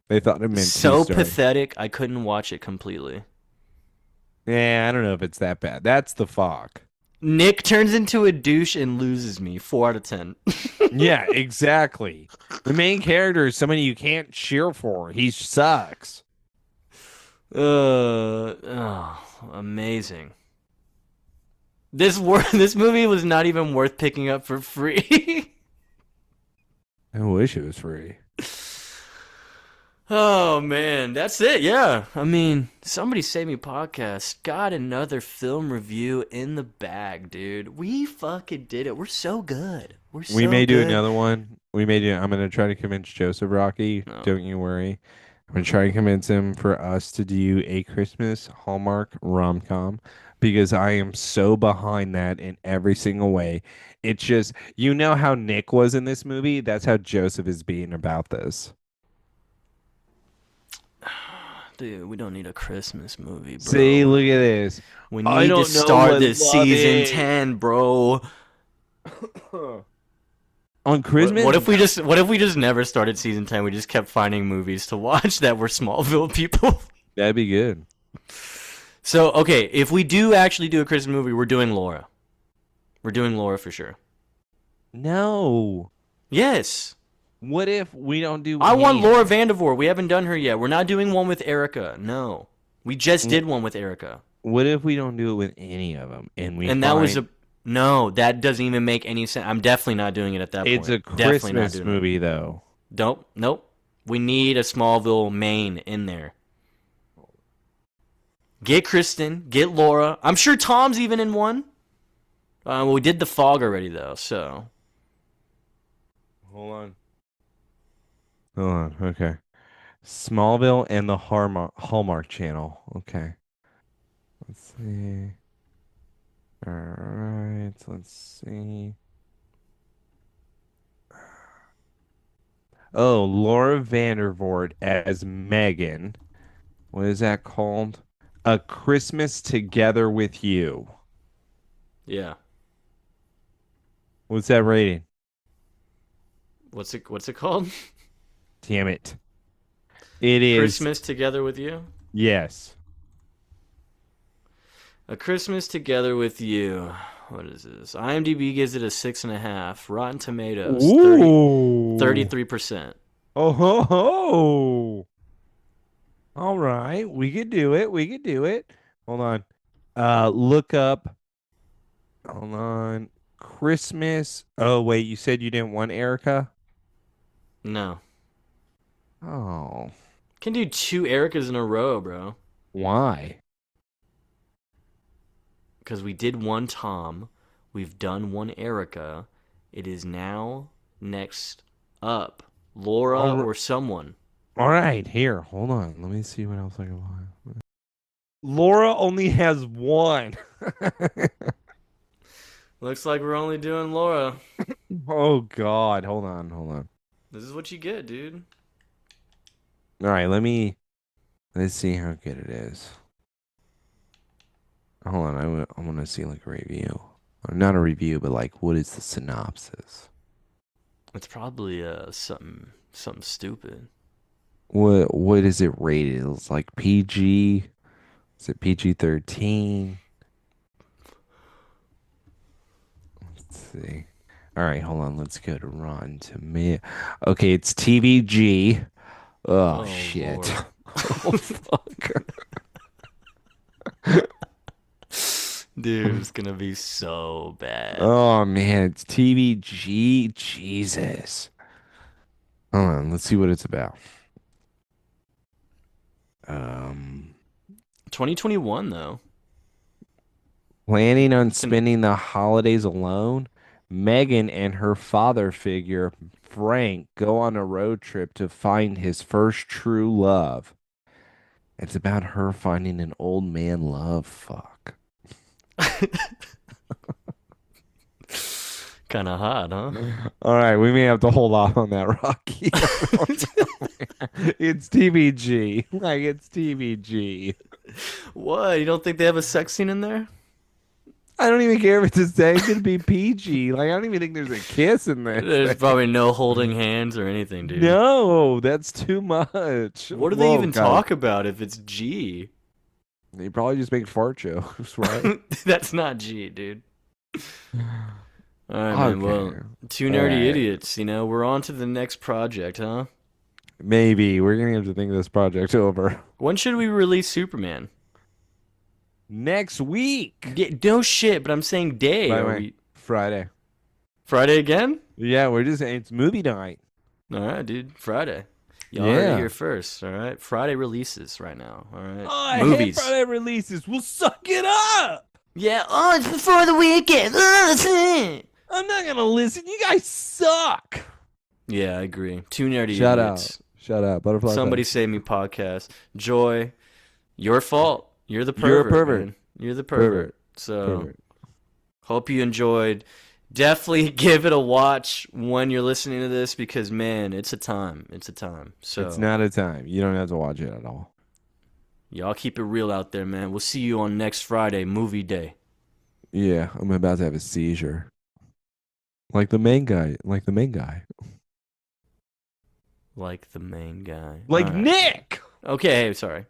They thought it meant
So
two-story.
pathetic, I couldn't watch it completely.
Yeah, I don't know if it's that bad. That's the fog.
Nick turns into a douche and loses me. 4 out of 10.
Yeah, exactly. The main character is somebody you can't cheer for. He sucks.
Amazing. This movie was not even worth picking up for free.
I wish it was free.
Oh man, that's it. Yeah, I mean, Somebody Save Me podcast got another film review in the bag, dude. We fucking did it. We're so good.
We may do
good.
another one. I'm gonna try to convince Joseph Rocky.
No.
Don't you worry. I'm gonna try to convince him for us to do a Christmas Hallmark rom-com because I am so behind that in every single way. It's just how Nick was in this movie. That's how Joseph is being about this.
Dude, we don't need a Christmas movie, bro.
See, look at this.
We
I
need
don't
to
know
start
what
this
love
season
is.
10, bro.
On Christmas?
What if we just never started season 10? We just kept finding movies to watch that were Smallville people.
That'd be good.
So, okay, if we do actually do a Christmas movie, we're doing Laura. We're doing Laura for sure.
No.
Yes.
What if we don't do
I want
any-
Laura Vandervoort. We haven't done her yet. We're not doing one with Erica. No. We just did one with Erica.
What if we don't do it with any of them
And that was no, that doesn't even make any sense. I'm definitely not doing it at that point.
It's a
Definitely not
Christmas
doing
movie though.
Nope. We need a Smallville main in there. Get Kristen, get Laura. I'm sure Tom's even in one. We did the Fog already though, so.
Hold on. Okay. Smallville and the Hallmark Channel. Okay. Let's see. All right. Let's see. Oh, Laura Vandervoort as Megan. What is that called? A Christmas Together with You.
Yeah.
What's that rating?
What's it called?
Damn it. It is.
Christmas Together with You?
Yes.
A Christmas Together with You. What is this? IMDb gives it a 6.5. Rotten Tomatoes, 33%.
Oh ho ho. All right. We could do it. Hold on. Look up. Hold on. Christmas. Oh, wait. You said you didn't want Erica?
No.
Oh.
Can do 2 Ericas in a row, bro.
Why?
Because we did one Tom. We've done one Erica. It is now next up. Laura or someone.
All right. Here. Hold on. Let me see what else I can find. Laura only has one.
Looks like we're only doing Laura.
Oh, God. Hold on.
This is what you get, dude.
All right. Let's see how good it is. Hold on. I want to see like a review. Or not a review, but like what is the synopsis?
It's probably something stupid.
What is it rated? It's like PG. Is it PG-13? Let's see. All right, hold on. Let's go to Rotten Tomatoes. Okay, it's TVG. Oh shit.
Lord.
Oh fuck.
Dude, it's gonna be so bad.
Oh man, it's TVG. Jesus. Hold on, let's see what it's about.
2021 though.
Planning on spending the holidays alone, Megan and her father figure, Frank, go on a road trip to find his first true love. It's about her finding an old man love. Fuck.
Kind of hot, huh?
All right, we may have to hold off on that, Rocky. It's TVG. Like, it's TVG.
What? You don't think they have a sex scene in there?
I don't even care if it's a sex. It's gonna be PG. Like I don't even think there's a kiss in there.
There's probably no holding hands or anything, dude.
No, that's too much.
What do they
Whoa,
even
guys.
talk about if it's G?
They probably just make fart jokes, right?
That's not G, dude. All right, man. Well,
Okay.
two
All
nerdy
right.
idiots. You know, we're on to the next project, huh?
Maybe we're gonna have to think this project over
When should we release Superman?
next week.
No shit, but I'm saying day.
By the
Are
way,
we
Friday.
Friday again?
Yeah, it's movie night.
All right, dude. Friday. Y'all heard it here first. All right. Friday releases right now. All right.
Oh, I hate
Movies.
Friday releases. We'll suck it up.
Yeah. Oh, it's before the weekend.
I'm not gonna listen. You guys suck.
Yeah, I agree. Two nerdy
Shout
idiots.
out. Shout out. Butterfly.
Somebody
Effect.
Save Me podcast. Joy, your fault. You're the pervert.
You're a pervert.
Man. You're the pervert. So,
Pervert.
hope you enjoyed. Definitely give it a watch when you're listening to this because, man, it's a time. It's a time. So,
It's not a time. You don't have to watch it at all.
y'all keep it real out there, man. We'll see you on next Friday, movie day.
Yeah, I'm about to have a seizure. Like the main guy. Like the main guy.
Like the main guy.
Like
All right.
Nick.
Okay, sorry.